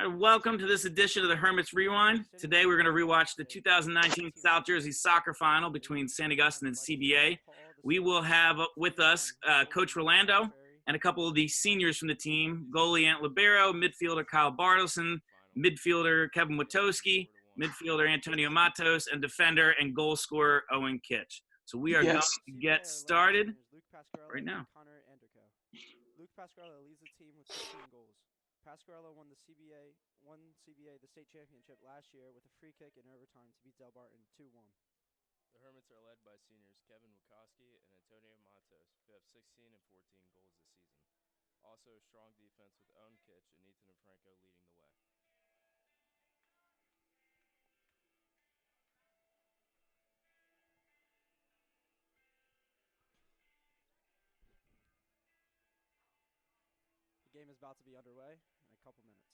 Welcome to this edition of the Hermits Rewind. Today we're going to rewatch the 2019 South Jersey Soccer Final between St. Augustine and CBA. We will have with us Coach Rolando and a couple of the seniors from the team, goalie Ant Libero, midfielder Kyle Bartleson, midfielder Kevin Witowski, midfielder Antonio Matos, and defender and goal scorer Owen Kitch. So we are going to get started right now. Luke Pasquarello leads the team with 16 goals. Pasquarello won the CBA the state championship last year with a free kick in overtime to beat Del Barton 2-1. The Hermits are led by seniors Kevin Witowski and Antonio Matos, who have 16 and 14 goals this season. Also a strong defense with Owen Kitch and Ethan and Franco leading the way. The game is about to be underway in a couple minutes.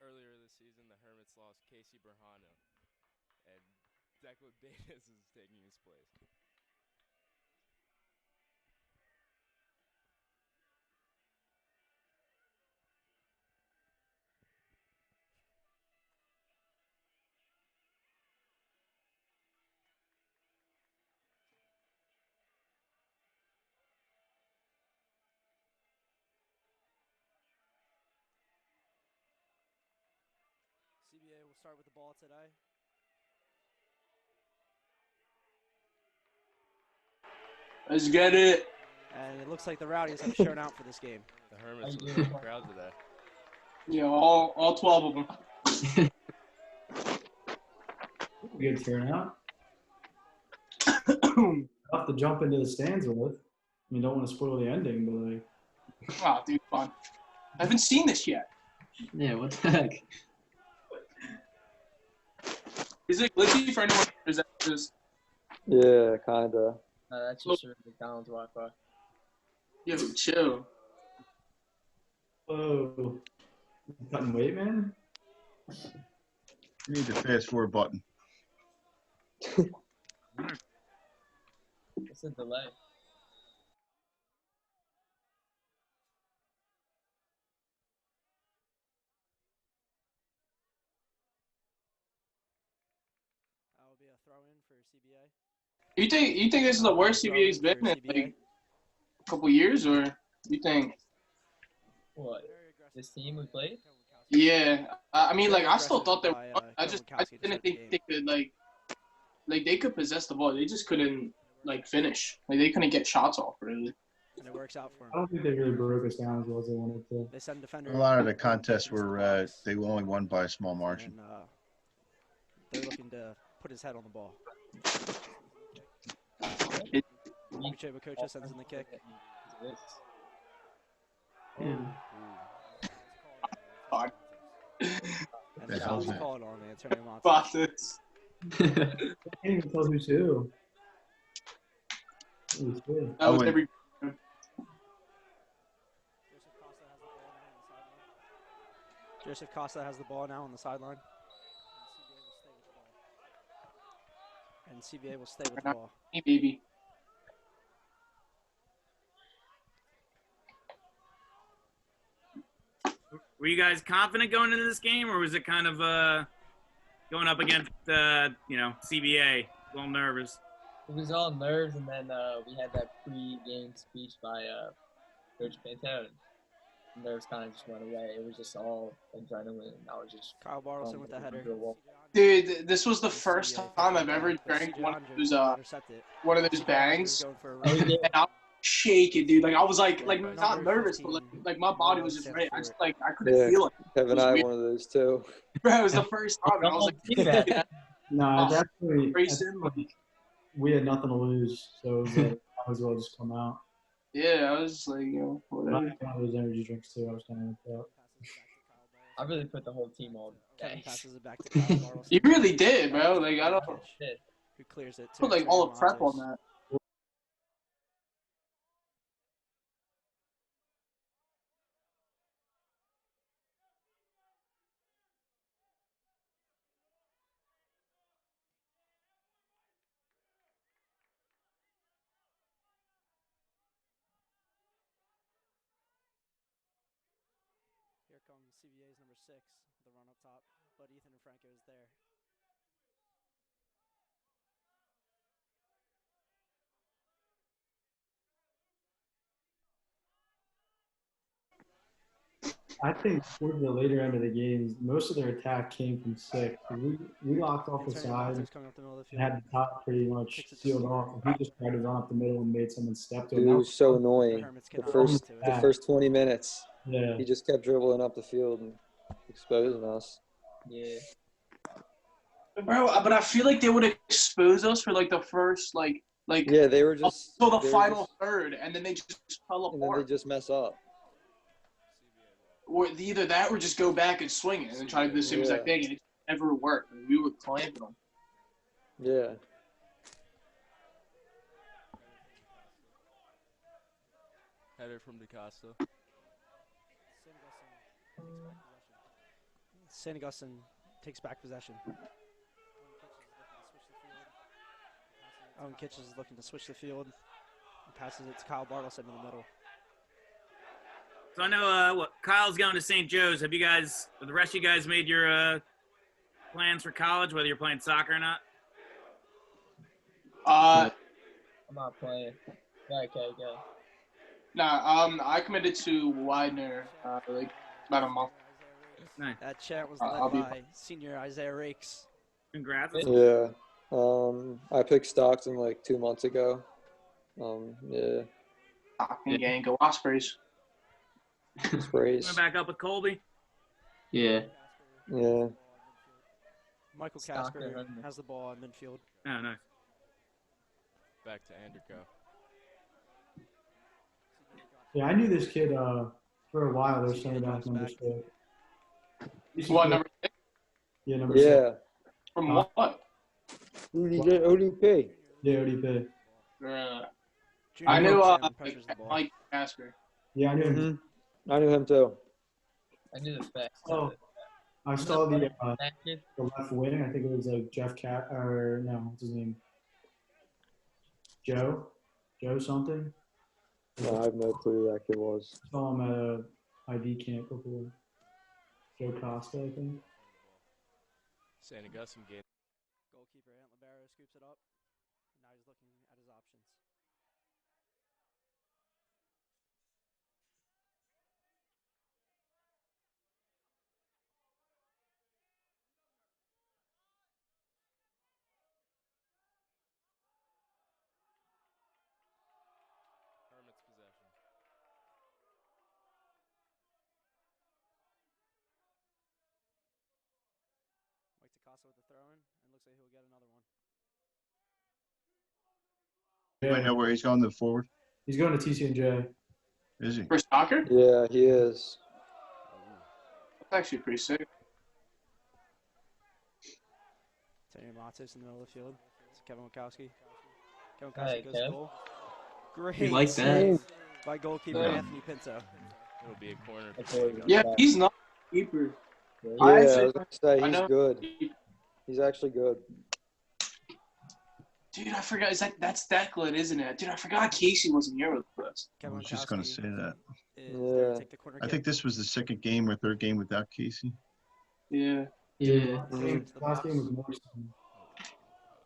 Earlier this season, the Hermits lost Casey Berhano, and Declan Davis is taking his place. CBA will start with the ball today. Let's get it. And it looks like the Rowdies have shown out for this game. The Hermits with a good crowd today. Yeah, all 12 of them. Good turnout. I'll have to jump into the stands with. I mean, don't want to spoil the ending, but like. Wow, dude, fun. I haven't seen this yet. Yeah, what the heck? Is it glitchy for anyone who presents this? Yeah, kinda. That's just your McDonald's Wi-Fi. Yo, chill. Whoa. Cutting weight, man? You need the fast forward button. It's a delay. That will be a throw-in for CBA. You think this is the worst CBA's been in like a couple years, or you think? What? This team we played? Yeah, I mean, like I still thought they. I didn't think they could like they could possess the ball. They just couldn't like finish. Like they couldn't get shots off really. And it works out for I them. don't think they really broke us down as well as they wanted to. They send defender. A lot of the contests were they only won by a small margin. And, they're looking to put his head on the ball. Uche Bakocha sends in the kick. God. And the foul is called on Antonio Matos. Bosses. I can't even tell who's who. Who's who? That was every. Joseph Costa has the ball now on the sideline. And CBA will stay with the ball. Hey, baby. Were you guys confident going into this game, or was it kind of going up against CBA, a little nervous? It was all nerves, and then we had that pre-game speech by Coach Pinto. And nerves kind of just went away. It was just all adrenaline. And I was just Kyle Bartleson with the header. Dude, this was the first time I've ever drank one of those bangs. And I was shaking, dude. Like I was like not nervous, but like my body was just ready. I just I couldn't feel it. Kevin and I had one of those too. Bro, it was the first time. And I was like, No, it's actually, racing. we had nothing to lose, so it was like, might as well just come out. Yeah, I was just like, I whatever. had one of those energy drinks too. I was kind of like that. I really put the whole team on. Kevin passes it back to Kyle Bartleson. You really did, bro. Like I don't Who clears it? put like all the prep on that. Here comes CBA's number 6, the run up top, but Ethan and Franco is there. I think toward the later end of the games, most of their attack came from 6. We locked off the side Coming up the middle of the and field. had the top pretty much sealed off. And he just tried to run up the middle and made someone step to Dude, him. it was so annoying. Hermits The cannot first, get to the it. first 20 minutes, Yeah. he just kept dribbling up the field and exposing us. Yeah. Bro, but I feel like they would expose us for like the first Yeah, they were just until the they were final just- third, and then they just fell and then they apart. just mess up. Or either that or just go back and swing it and try to do the same exact thing, and it never worked. Like, we were clamping them. Yeah. Header from DeCosta. St. Augustine takes back possession. Owen Kitches is looking to switch the field. And passes it to Kyle Bartleson in the middle. So I know Kyle's going to St. Joe's. Have the rest of you guys made your plans for college, whether you're playing soccer or not? I'm not playing. Yeah, okay, go. Nah, I committed to Widener like about a month. Nice. That chant was I'll led be by senior Isaiah Rakes. Congrats. Yeah. I picked Stockton like 2 months ago. Yeah. Stockton gang, go Ospreys. Sprays. Coming back up with Colby. Yeah. Yeah. Michael Stockton, Casper isn't it? has the ball in midfield. Oh, nice. Back to Anderco. Yeah, I knew this kid for a while. They were saying about number 6. What number 6? Yeah, number 6. Yeah. From what? ODP. Yeah, ODP. I knew Pressures the ball. Mike Casper. Yeah, I knew him. Mm-hmm. I knew him too. I knew the facts. Oh, I saw the That kid? left wing. I think it was like Jeff Cat or no, what's his name? Joe something. No, I have no clue who that kid was. Saw him at a ID camp before. Joe Costa, I think. St. Augustine game. Goalkeeper Ant Libero scoops it up. Now he's looking at his options. Hermits possession. Mike Takasa with the throw in, and looks like he'll get another one. I know where he's going to the forward. He's going to TCNJ. Is he? For soccer? Yeah, he is. That's actually pretty sick. Tony Matos in the middle of the field. It's Kevin Wachowski. Kevin Hey, Wachowski goes Kev. to goal. Great You like that? save by goalkeeper Yeah. Anthony Pinto. It'll be a corner. Okay. Yeah, he's not a keeper. Yeah, I I actually- was gonna say I he's know. good. He's actually good. Dude, I forgot. That's Declan, isn't it? Dude, I forgot Casey wasn't here with us. I Kevin was just going to Wachowski say that. is there to Yeah. take the corner I kick. think this was the second game or third game without Casey. Yeah. Yeah. Last game was Morrison.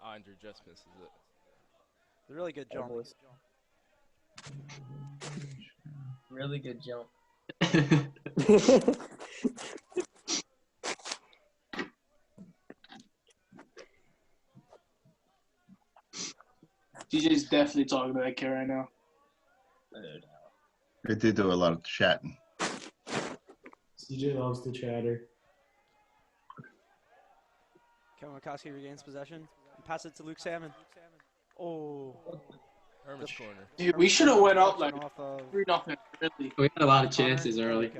Andrew just misses it. The really good jump. Almost. Really good jump. DJ's definitely talking to that kid right now. They did do a lot of chatting. CJ loves to chatter. Kevin McCoskey regains possession. And pass it to Luke Salmon. Oh. Hermit's corner. Dude, we should have went up like off of 3-0. Really. We had a lot of chances early.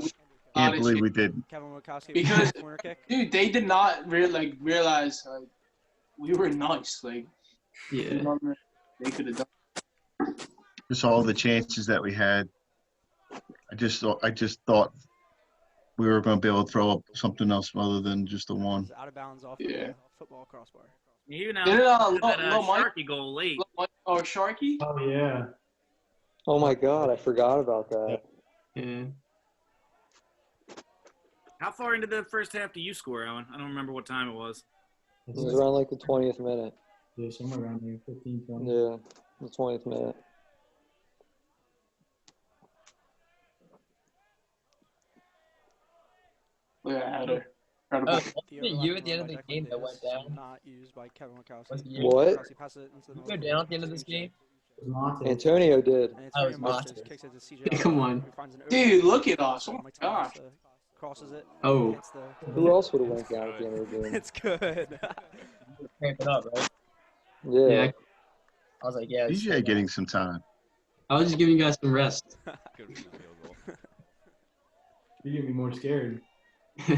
Can't believe we did. Kevin McCoskey Because, corner kick. dude, they did not realize like we were nice. Like, Yeah. they could have done. Just all the chances that we had. I just thought we were going to be able to throw up something else other than just the one. It's out of bounds off Yeah. the football crossbar. You know, Did that Mike? Sharky goal late. Oh, Sharky? Oh yeah. Oh my God, I forgot about that. Yeah. How far into the first half do you score, Owen? I don't remember what time it was. It was around like the 20th minute. Yeah, somewhere around there, 15, 20. Yeah, the 20th minute. Look at that header. Oh, Incredible. wasn't it you at the end of the game that went down? Not used by Kevin McCoskey. Was it you? What? McCoskey passes it into the Did you go down at the end of this game? Monte. Antonio did. And I was Antonio Montes Montes. kicks it to CJ. Come on. Who finds an Dude, open look at us. Oh my Mike gosh. Thomas, crosses it. Oh. Hits the... Who else would have went down at the end of the game? It's good. Cramp it up, right? Yeah. Yeah. I was like, yeah. it's DJ getting some time. I was just giving you guys some rest. Good for the field goal. You're getting me more scared. One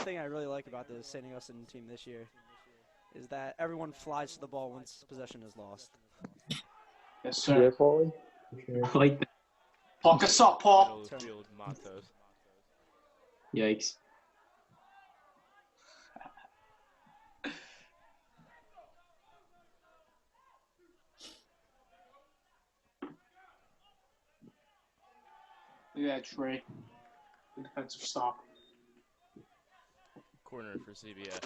thing I really like about the St. Augustine team this year is that everyone flies to the ball once possession is lost. Yes, Yeah, sir. Paulie? For sure. I like that. Fuck us up, Paul. Middle of the field, Matos. Yikes. Look at that Trey. The defensive stop. Corner for CBA.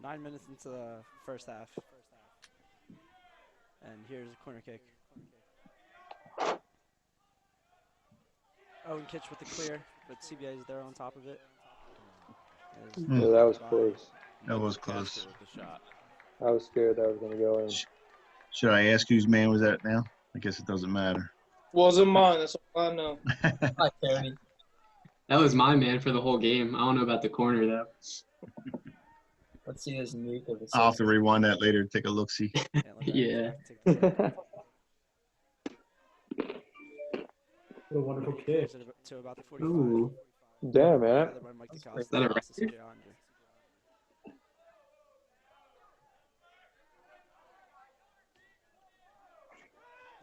Nine minutes into the first half. And here's a corner kick. Owen Kitch with the clear, but CBA is there on top of it. Yeah, that was close. That was Casper close. with the shot. I was scared that was going to go in. Should I ask whose man was that now? I guess it doesn't matter. Wasn't mine. That's all I know. Hi, Tony. That was my man for the whole game. I don't know about the corner, though. Let's see this nuke of the I'll have to rewind that later. Take a look. See. Yeah. What a wonderful kick. To about the 45. Ooh. Damn, man. Gathered by Mike Is DeCosta, that a pass to record? CJ Andre.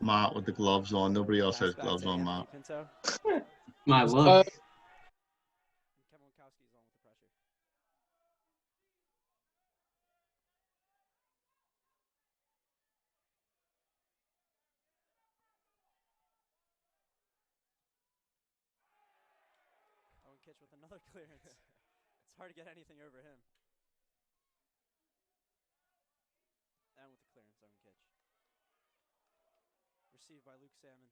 Mott with the gloves on. Nobody else has Pass back gloves to on. Anthony Mott. Pinto. My luck. Kevin Wilkowski's on with the pressure. Owen Kitch with another clearance. It's hard to get anything over him. And with the clearance, Owen Kitch. Received by Luke Salmon.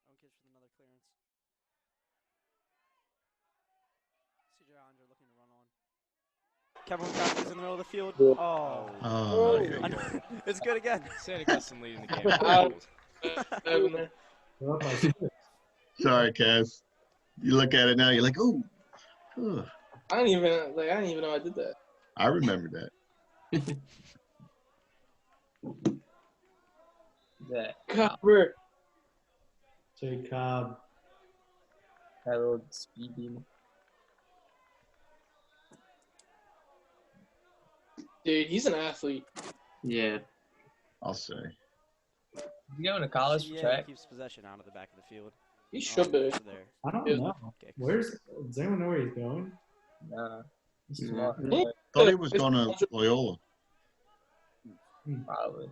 Owen Kitch with another clearance. CJ Andre looking to run on. Kevin Wilkowski's in the middle of the field. Yeah. Oh. Oh, Here we I go. know. It's good again. St. Augustine leading the game. Out. Goals. We're up by 6. sorry, Kaz. You look at it now. You're like, oh. I didn't even know I did that. I remember that. That, Cover. Jay Cobb. that little speed beam. Dude, he's an athlete. Yeah. I'll say. You going to college for CBA track? keeps possession out of the back of the field. He should be. There. I don't Yeah. know. Does anyone know where he's going? Nah. He's Yeah. smart. Thought he was going to Loyola. Probably.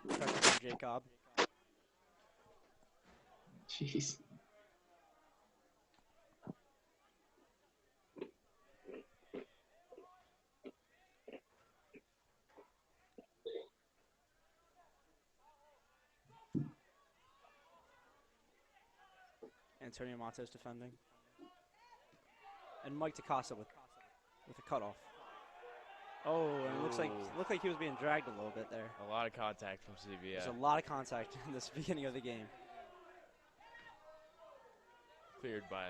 Pressure from Jacob. Jeez. Antonio Matos defending. And Mike DaCosta with a cutoff. Oh, and it looked like he was being dragged a little bit there. A lot of contact from CBA. There's a lot of contact in this beginning of the game. Cleared by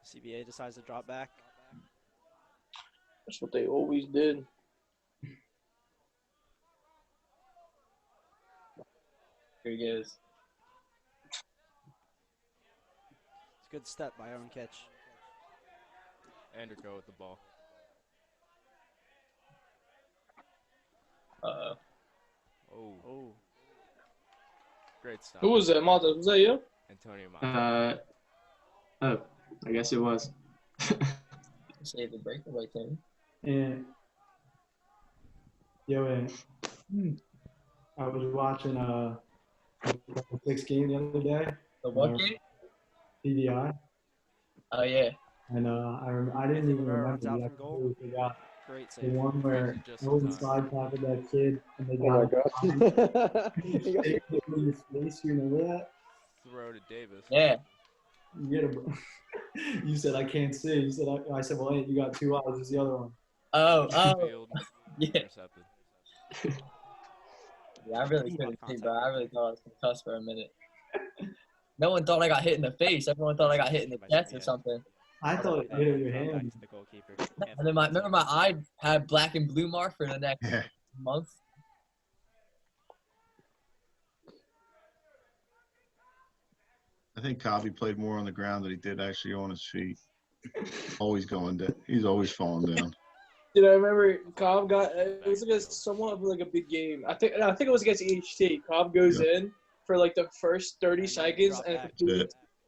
CBA decides to drop back. That's what they always did. Here he goes. It's a good step by Owen Kitch. Anderco with the ball. Uh-oh. Oh. Great stop. Who was that, Matos? Was that you? Antonio Matos. Oh, I guess it was. Save the breakaway team. And I was watching a 6 game the other day. The what game? PVI. Oh, yeah. And I didn't even remember Out the from goal. actual forgot Great the save. one where Just in Owen time. side tackled that kid and they Oh my got god. it in his face. You remember that? Throw to Davis. Yeah. You get him. You said I can't see. You said I said, well, hey, you got 2 eyes. Who's the other one? Oh. Field, Yeah. intercepted. Yeah, I really couldn't see, bro. I really thought I was concussed for a minute. No one thought I got hit in the face. Everyone thought I got hit in the chest or something. I thought it hit your Back hand. to the goalkeeper. And then remember my eye had black and blue mark for the next Yeah. month. I think Cobby played more on the ground than he did actually on his feet. Always going down. He's always falling down. Dude, I remember Cobb got it was against somewhat of like a big game. I think it was against EHT. Cobb goes in for like the first 30 seconds and back. completely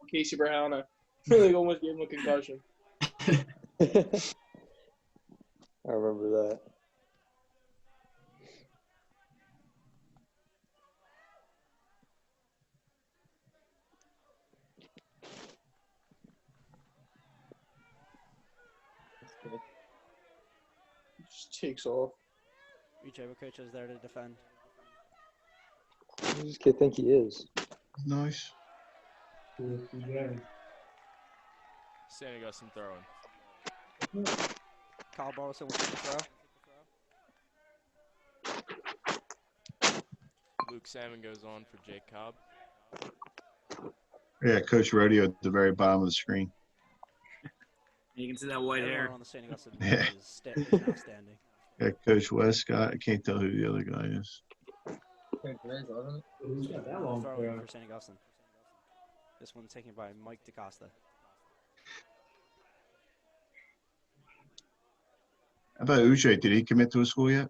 Casey Brahana. Really almost gave him a concussion. I remember that. Just takes off. Vucevic is there to defend. Who does this kid think he is? Nice. Yeah. St. Augustine throwing. Kyle Bartleson will take the throw. Luke Salmon goes on for Jake Cobb. Yeah, Coach Rodeo at the very bottom of the screen. You can see that white Everyone hair. on the St. Augustine Yeah. is now standing. Yeah, Coach Westcott. I can't tell who the other guy is. Who's got that long Throwing throw? for St. Augustine. This one taken by Mike DaCosta. How about Uche? Did he commit to a school yet?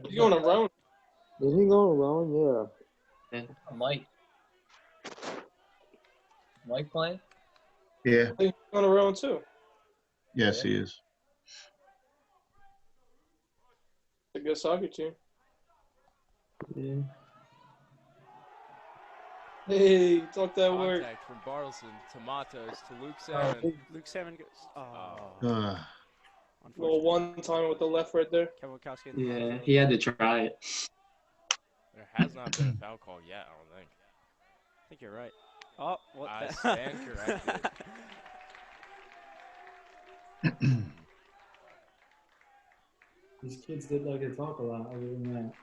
He's going around. Is he going around? Yeah. Mike. Mike playing? Yeah. I think he's going around too. Yes, he is. A good soccer team. Yeah. Hey, talk that word. Contact from Bartleson to Matos to Luke Salmon. Luke Salmon goes. Oh, Uh, Little unfortunate. one time with the left right there. Kevin Wachowski in the Yeah, midfield. he had to try it. There has not been a foul call yet, I don't think. I think you're right. Oh, what I the? stand corrected. These kids did like to talk a lot. Other than that,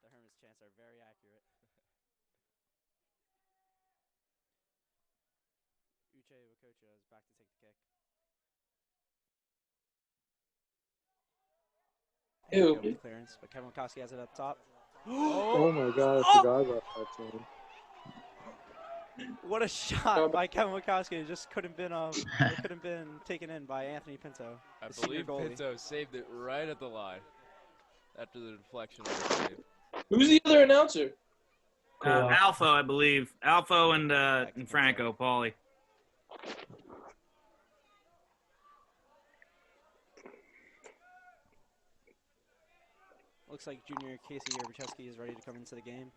The Hermit's chants are very accurate. Uche Wakocha is back to take the kick. Ew. Go with clearance, but Kevin Wachowski has it up top. Oh my god, I forgot about that team. What a shot by Kevin Wachowski! It just couldn't have been taken in by Anthony Pinto. I the senior believe goalie. Pinto saved it right at the line after the deflection of the save. Who's the other announcer? Alpha, I believe. Alpha and Franco, Paulie. Looks like junior Casey Yerbichevsky is ready to come into the game.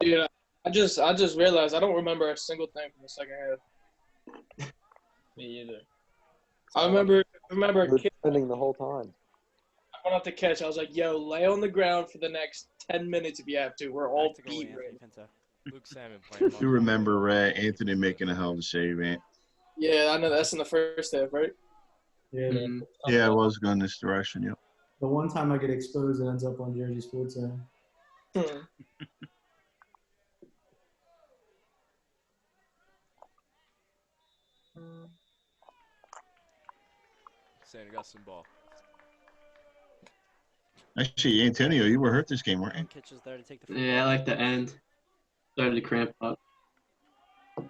Dude, I just realized I don't remember a single thing from the second half. Me either. I remember We were a kid defending the whole time. went out to catch. I was like, "Yo, lay on the ground for the next 10 minutes if you have to. We're all Back to goalie beat Anthony right." Pinto. Luke Salmon playing. You remember Anthony making a hell of a save, man. Yeah, I know that's in the first half, right? Yeah, Mm. Yeah, I was going this direction. Yep. the one time I get exposed, it ends up on Jersey Sports Center. St. Augustine ball. Actually, Antonio, you were hurt this game, weren't you? Kitch is there to take the free Yeah, I kick. like the end. Started to cramp up. And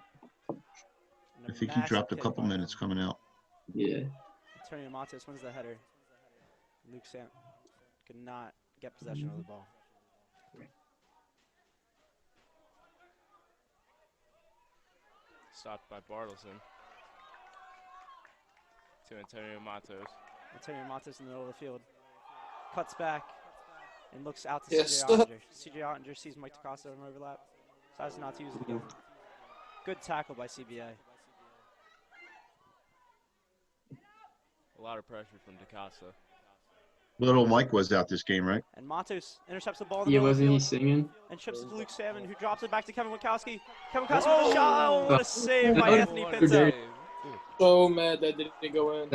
I think he massive dropped a kick couple by minutes him. coming out. Yeah. Antonio Matos wins the header. Luke Sam could not get possession of the ball. Stopped by Bartleson. To Antonio Matos. Antonio Matos in the middle of the field. Cuts back and looks out to Yes. CJ Ottinger. CJ Ottinger sees Mike DeCosta on overlap. Decides not to use it again. Good tackle by CBA. A lot of pressure from DeCosta. Little Mike was out this game, right? And Matos intercepts the ball in the Yeah, middle of the wasn't he field singing? and chips it to Luke Salmon, who drops it back to Kevin Wachowski. Kevin Wachowski with a shot. Oh, what a save by Oh, Anthony What a Pinto. dirty. save. So mad that didn't go in.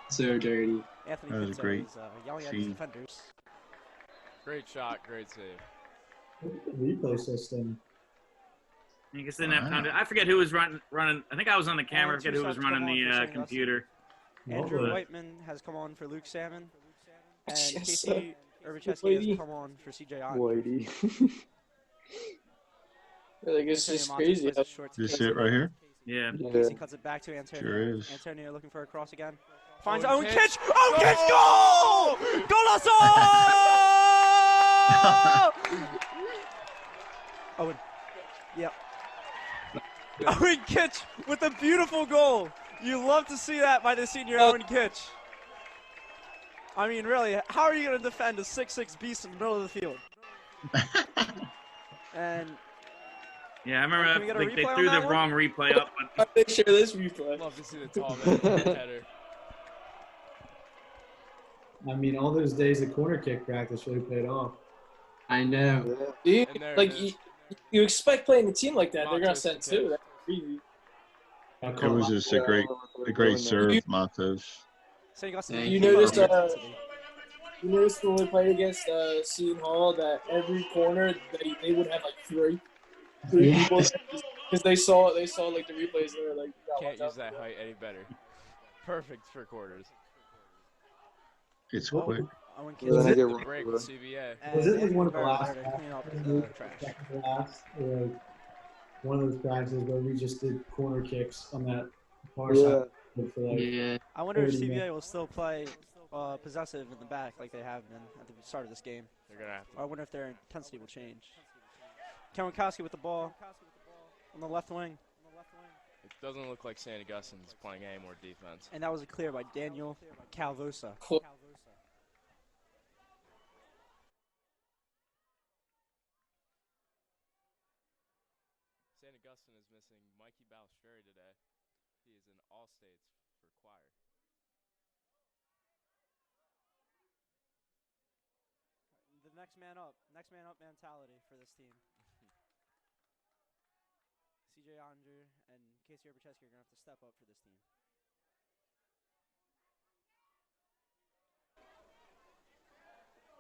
So dirty. Anthony That was Pinto great is yelling at his scene. defenders. Great shot, great save. Look at the replay system. You guys didn't have time to. I forget who was running. I think I was on the camera. I And forget two who was subs come running on the for St. Augustine. computer. Andrew Lovely. Whiteman has come on for Luke Salmon. And Yes, Casey Urbichevsky Whitey. has come on for CJ Ottinger. Whitey. Like, it's Antonio just Matos crazy. plays it short to This Casey. it right here? Yeah. Yeah. Casey cuts it back to Antonio. Sure is. Antonio looking for a cross again. Finds Owen Owen Kitch. Kitch. Owen Kitch, goal! Golazo! Owen. Yep. Owen Kitch with a beautiful goal. You love to see that by the senior Owen Kitch. I mean, really, how are you going to defend a 6'6" beast in the middle of the field? And Yeah, I Can we remember get a they replay on threw the that one? wrong replay up. But They share this replay. Love to see the tall man header. I mean, all those days of corner kick practice really paid off. I know. Dude, And there like it is. you expect playing a team like that, they're gonna Matos send to catch. two. That's crazy. It was just a great serve, Matos. St. Augustine. Thank You you. noticed, you noticed when we played against Seton Hall that every corner they would have like three Yeah. people because they saw like the replays. They were like, "Yeah, Can't watch out." use that height any better. Perfect for quarters. It's Oh, quick. Owen Then I Kitch. get The run break over. with CBA. Was it like And one of the Barrett last there to clean up the trash. second to last, or like one of those practices where we just did corner kicks on that far Yeah. side for like Yeah. I wonder if 30 CBA will still play possessive in the back like they have been at the start of this game. They're gonna have Or I wonder if their intensity will change. Kevin Wachowski with the ball on the left wing. to. It doesn't look like St. Augustine's playing any more defense. And that was a clear by Daniel Calvosa. Cool. St. Augustine is missing Mikey Balistreri today. He is in all states for choir. next man up mentality for this team. CJ Andrew and Casey Urbacheski are going to have to step up for this team.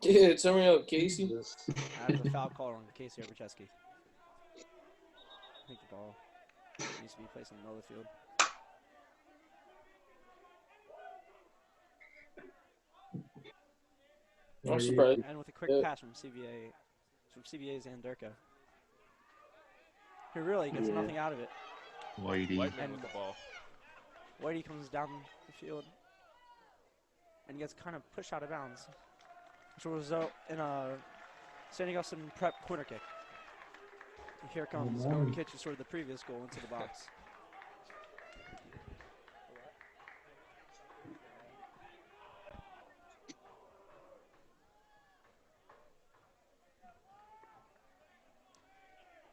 Dude, somebody up, Casey. There's a foul call on Casey Urbacheski. I think the ball needs to be placed in the middle of the field. I'm surprised. And with a quick pass from CBA's Anderko, who really gets nothing out of it. Whitey. Whiteman with the ball. Whitey comes down the field and gets kind of pushed out of bounds, which will result in a St. Augustine prep corner kick. And here comes Owen Kitch, sort of the previous goal into the box.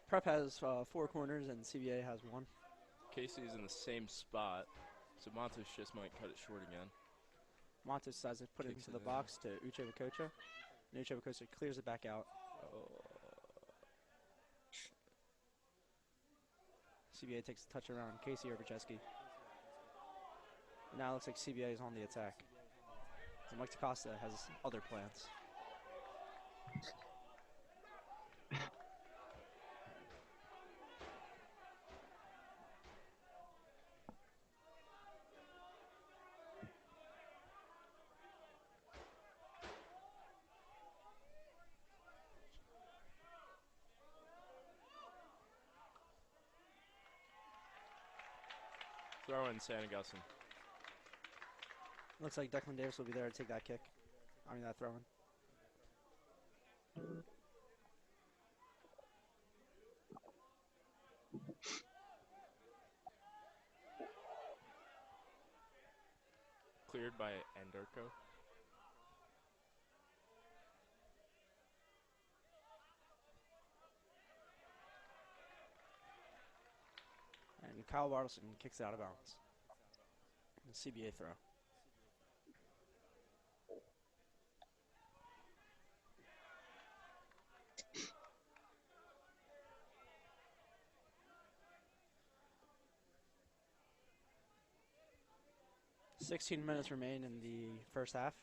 Prep has 4 corners and CBA has 1. Casey's in the same spot, so Montes just might cut it short again. Montes decides to put it into the box to Uche Wakocha. And Uche Wakocha clears it back out. CBA takes a touch around Casey Urbacheski. Now it looks like CBA is on the attack. So Mike DaCosta has other plans. Throw in St. Augustine. Looks like Declan Davis will be there to take that kick. I mean, that throw in. Cleared by Anderko. And Kyle Bartleson kicks it out of bounds. And CBA throw. "16 minutes remain in the first half.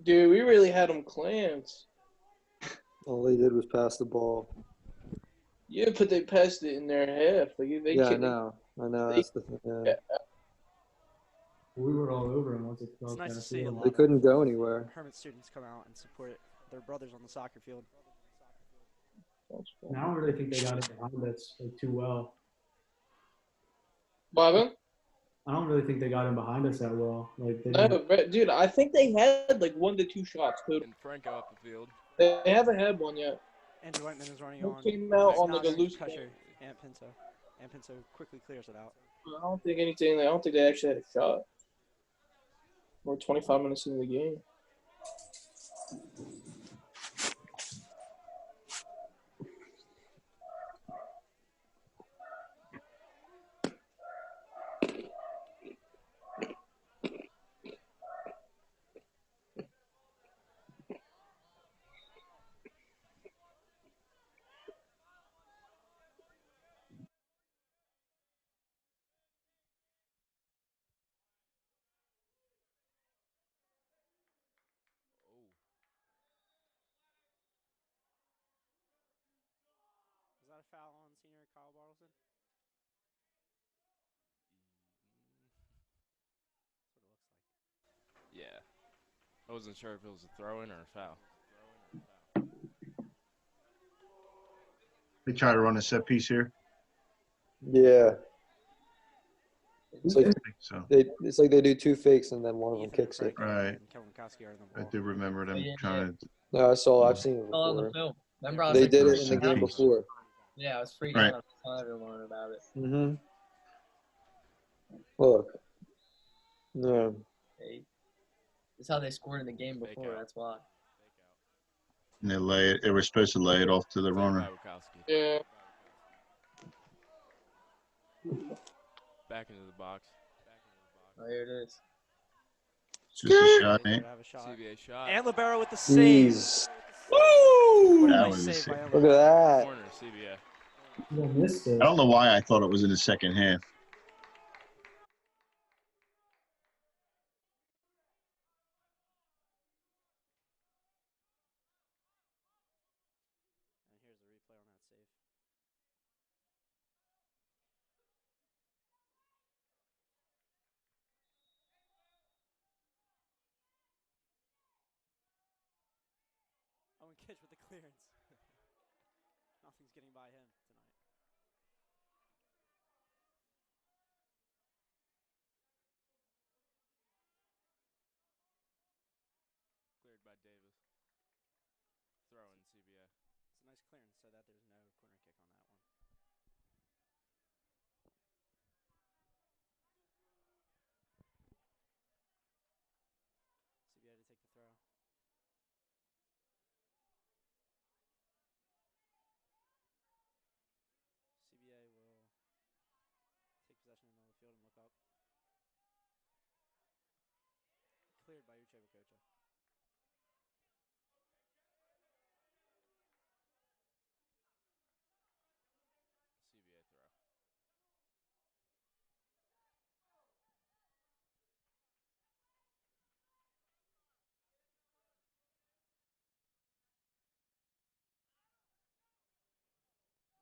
Dude, we really had them clamped. All they did was pass the ball. Yeah, but they passed it in their half. Like, they Yeah, I can't- know. That's the thing. Yeah. We were all over them once it It's crossed nice to that see a field. lot They of couldn't go anywhere. Hermit students come out and support their brothers on the soccer field. And I don't really think they got it behind us like, too well. Bobby? I don't really think they got in behind us that well. Like they No, didn't- but, dude, I think they had like 1 to 2 shots. Dude. And Franco up the field. They haven't had one yet. Andrew Whiteman is running Who on. came out on Now like a there's loose pressure. And Pinto. And Pinto quickly clears it out. I don't think anything. I don't think they actually had a shot. We're 25 minutes into the game. Is that a foul on senior Kyle Bartleson? That's what it looks like. Yeah. I wasn't sure if it was a throw-in or a foul. They try to run a set piece here. Yeah. It's like I think so. it's like they do 2 fakes and then one of them Ethan kicks it. Franco Right. and Kevin Koski are in the I ball. do remember them Yeah. trying to. No, I've seen it All on the before. film. Remember, I was They like, did it in Set the game piece. before. yeah, I was freaking Right. out. I was telling everyone about it. Mm-hmm. Look. No. Hey, this is how they scored in the game Fake before. out. That's why. And they were supposed to lay it off to the runner. Yeah. Back into the box. Oh, here it is. Just a shot, They ain't? have a shot. CBA shot. And Libero with the save. Jeez. What a That nice was a save by save. Libero. Look at that. Corner, CBA. You missed it. I don't know why I thought it was in the second half. And here's the replay on that save. Owen Kitch with the clearance. Nothing's getting by him tonight. Cleared by Davis. Throw in CBA. It's a nice clearance so that there's no corner kick on that one. CBA to take the throw. CBA will take possession in the middle of the field and look up. Cleared by Uche Wakocha. CBA throw.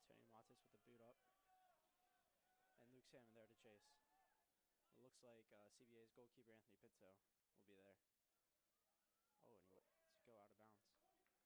Tony Matis with the boot up. And Luke Salmon there to chase. It looks like CBA's goalkeeper Anthony Pizzo will be there. Oh, and he lets it go out of bounds. Interesting.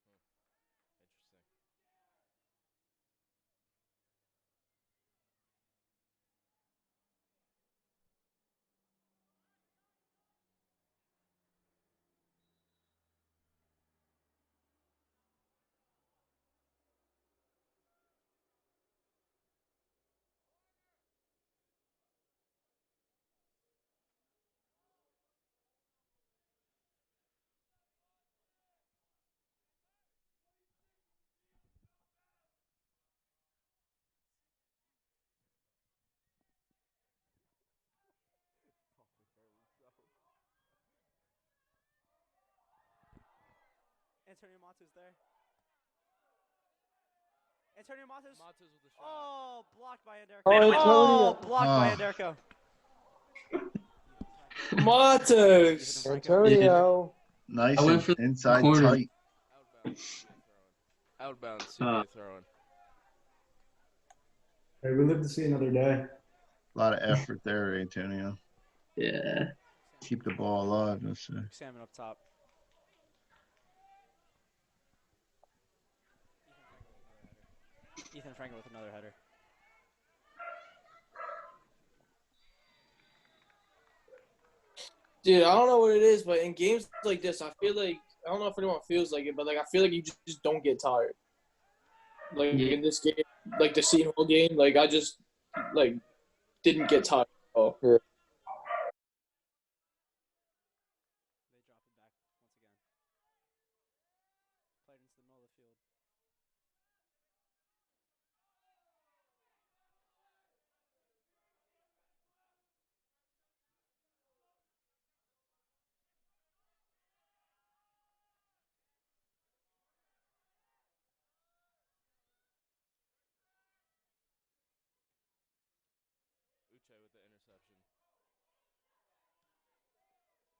Antonio Matos there. Antonio Matos. Matos with the shot. Oh, blocked by Anderko. Oh, Oh, Antonio. blocked by Anderko. Matos. Antonio. Nice I went and for the inside corner. tight. Outbound CBA throwing. Hey, we live to see another day. A lot of effort there, Antonio. Yeah. Keep the ball alive. That's Luke Salmon up top. Ethan Frankel with another header. Dude, I don't know what it is, but in games like this, I feel like I don't know if anyone feels like it, but like I feel like you just don't get tired. Like in this game, like the Seton Hall game, like I just like didn't get tired at all. Yeah. They drop it back once again. Played into the middle of the field. Uche with the interception.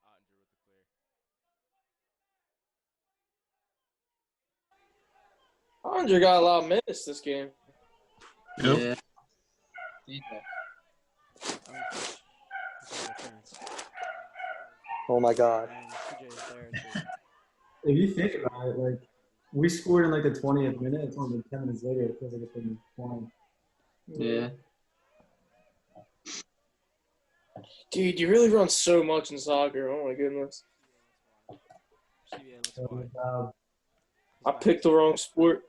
Ottinger with the clear. Andre got a lot of minutes this game. Yep. Yeah. Owen Kitch with another clearance. Oh my God. And CJ is there to If you think about it, like we scored in like the 20th minute. It's only 10 minutes later. It feels like it's been 20. Yeah. Dude, you really run so much in soccer. Oh my goodness. CBA looks So, wide. I picked the wrong sport.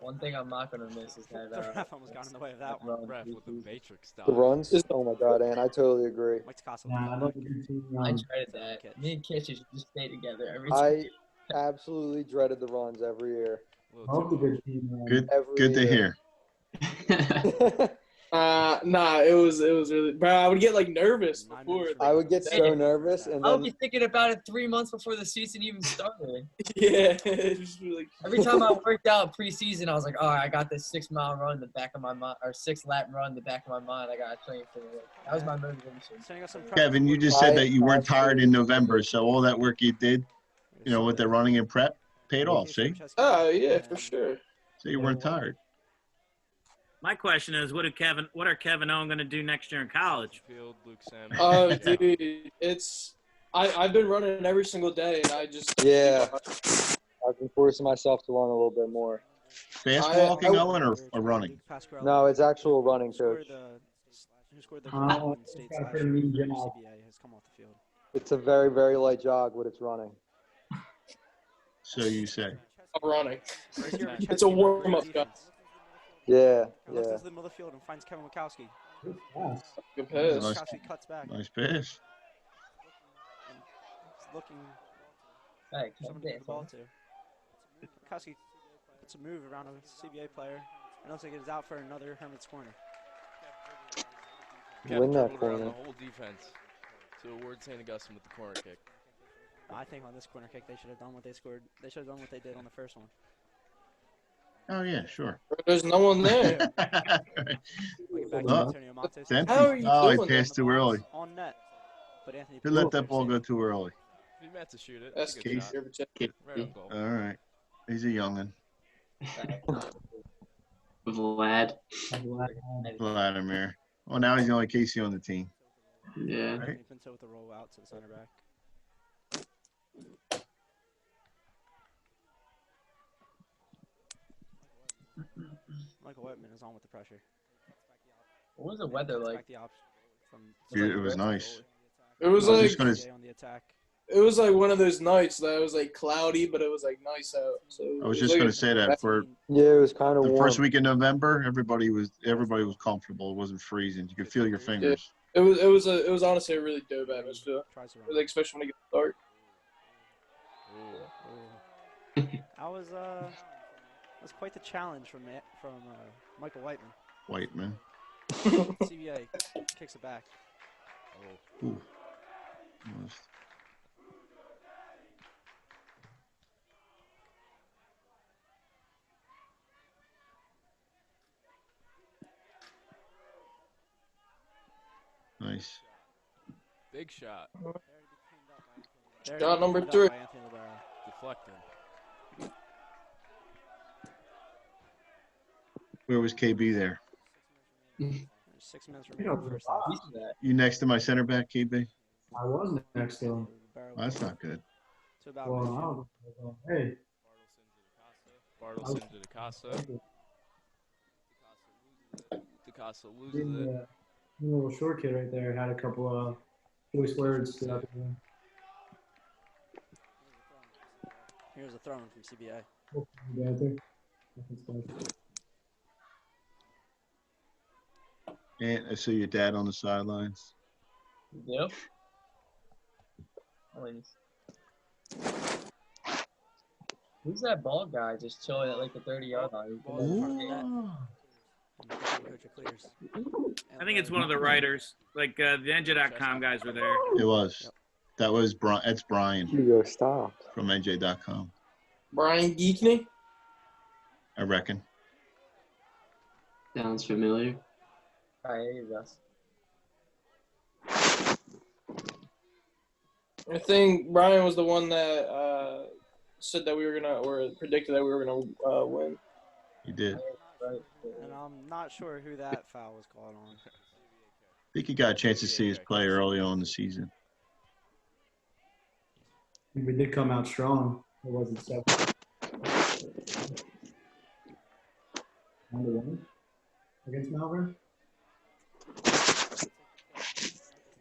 One thing I'm not gonna miss is that The ref almost got in the way of that one. Ref with the Matrix style. The runs? Oh my god, and I totally agree. Mike Takasu. Nah, I love the good team I runs. dreaded that. Me and Kitch should just stay together every I absolutely dreaded the runs every year. Love the good team runs. Good, Every good to year. hear. Nah, it was really, bro. I would get like nervous before. I would get so nervous, and I would then be thinking about it 3 months before the season even started. Yeah, just be like, Every time I worked out preseason, I was like, "All right, I got this 6-mile run in the back of my mind, or 6-lap run in the back of my mind. I got to train for it." That was my motivation. Sending us some Kevin, you just said that you weren't tired in November, so all that work you did, you know, with the running and prep, paid off. See, oh yeah, for sure. so you weren't tired. My question is, what are Kevin Owen going to do next year in college? Field, Luke Sam. Oh, dude, I've been running every single day, and I just yeah, I've been forcing myself to run a little bit more. Fast walking, Owen, or running? No, it's actual running, coach. Who scored the Oh, in state it's got a last pretty year mean for job. CBA has come off the field. It's a very, very light jog, but it's running. So you say. I'm running. It's It's a warm-up, guys. Yeah, Looks yeah. into the middle of the field and finds Kevin Wachowski. Yes. Good pass. Nice. Wachowski cuts back. Nice pass. He's looking Hey, for someone to give the ball to. Wachowski puts a move around a CBA player. And looks like it is out for another Hermit's corner. Win that Dribbled around corner. the whole defense to award St. Augustine with the corner kick. I think on this corner kick they should have done what they scored. They should have done what they did on the first one. Oh yeah, sure. There's no one there. Look back to Oh, Antonio Matos. Empty. How are you Oh, he doing passed too early. On net. But Anthony He let that ball go too early. He meant to shoot it. That's Good Case. shot. Right on goal. All right. He's a youngin. Vlad. Vladimir. Well, now he's the only Casey on the team. Yeah. Right. Anthony Pinto with the roll out to the center back. Michael Whitman is on with the pressure. What was the weather like? Back the option from Dude, it was nice. It was I was like just gonna- CBA on the attack. it was like one of those nights that was like cloudy, but it was like nice out. So I was it just like going a- to say that for Yeah, it was kind of the warm. first week in November, everybody was comfortable. It wasn't freezing. You could feel your fingers. It was honestly a really dope atmosphere. Tries to run. Like especially when it gets dark. That was quite the challenge from Michael Whiteman. Whiteman. CBA kicks it back. Ooh. Almost. Nice. Big shot. There Shot he number cleaned up 3. by Anthony Libera. Deflecting. Where was KB there? There's 6 minutes remaining in the first half. You next to my center back, KB? I was next to him. Libera Well, that's not good. to about Well, midfield. now, hey, Bartles into DaCosta. DaCosta loses the it. little short kid right there had a couple of choice words throughout the game. Here's a throw in from CBA. And I see your dad on the sidelines. Yep. Always. Who's that bald guy just chilling at like the 30-yard line? Ball in front of the net. And the coach it clears. I think it's one of the writers. Like the NJ.com guys were there. It was. That was Brian. That's Brian Hugo stopped. from NJ.com, Brian Geekney. I reckon. Sounds familiar. Alright, here you go. I think Brian was the one that said that we were gonna, or predicted that we were gonna win. He did. I Right. And I'm not sure who that foul was called on. think he got a chance to see his play early on in the season. We did come out strong. It wasn't 7. Number 1 against Malvern. To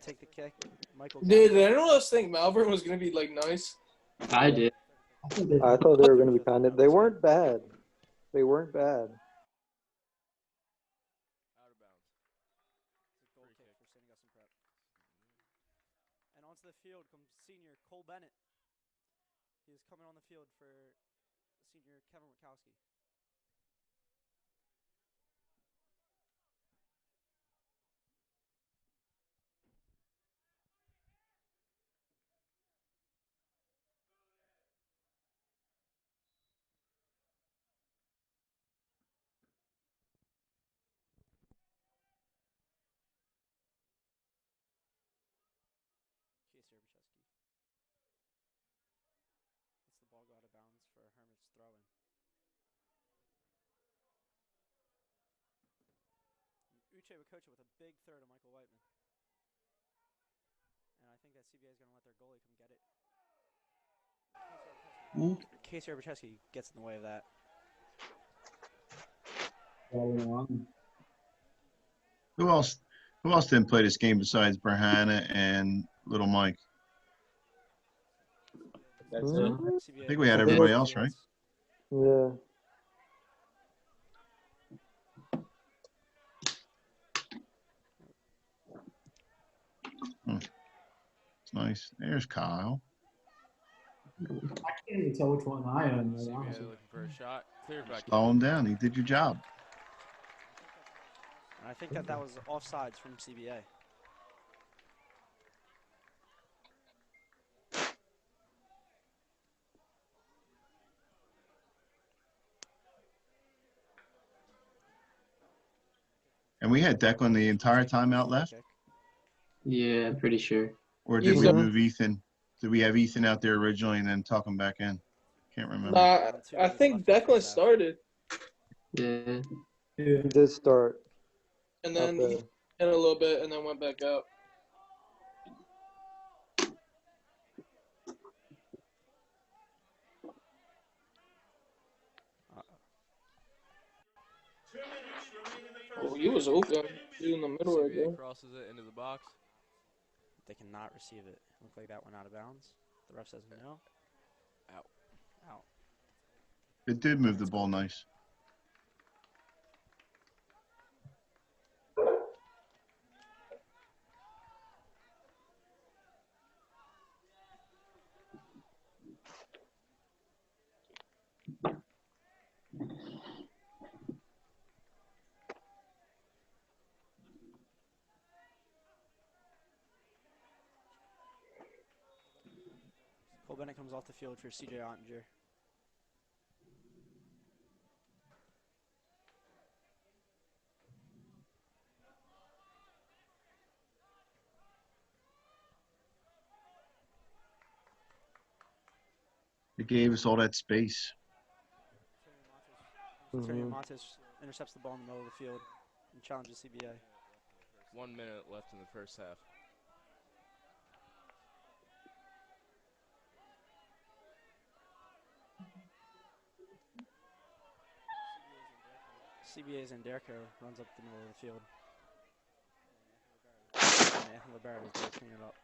take the kick, Michael. Did anyone else think Malvern was gonna be like nice? I did. I thought they were going to be kind of. They weren't bad. They weren't bad. Out of bounds. It's a goal kick for St. Augustine Prep. And onto the field comes senior Cole Bennett. He is coming on the field for senior Kevin Witkowski. Casey Erbucheski. Lets the ball go out of bounds for Hermit's throw-in. Uche Wakocha with a big throw to Michael Whiteman. And I think that CBA is going to let their goalie come get it. Casey Erbucheski gets in the way of that. Who else? Who else didn't play this game besides Berhana and Little Mike? That's it. I think we had everybody else, right? Yeah. It's nice. There's Kyle. I can't even tell which one I am. Right, CBA honestly. looking for a shot. Cleared back. Slow him down. He did your job. And I think that was offsides from CBA. And we had Declan the entire time out left? Yeah, pretty sure. Or did we move Ethan? Did we have Ethan out there originally and then tuck him back in? Can't remember. Nah, I think Declan started, Yeah. He did start. and then he in a little bit, and then went back out. Oh, he was open. He was in the middle right CBA there. crosses it into the box. They cannot receive it. Looked like that went out of bounds. The ref says no. Out. Out. It did move the ball nice. Cole Bennett comes off the field for CJ Ottinger. It gave us all that space. Antonio Matos intercepts the ball in the middle of the field and challenges CBA. 1 minute left in the first half. CBA's Anderko runs up the middle of the field. And Anthony Libera is there to clean it up.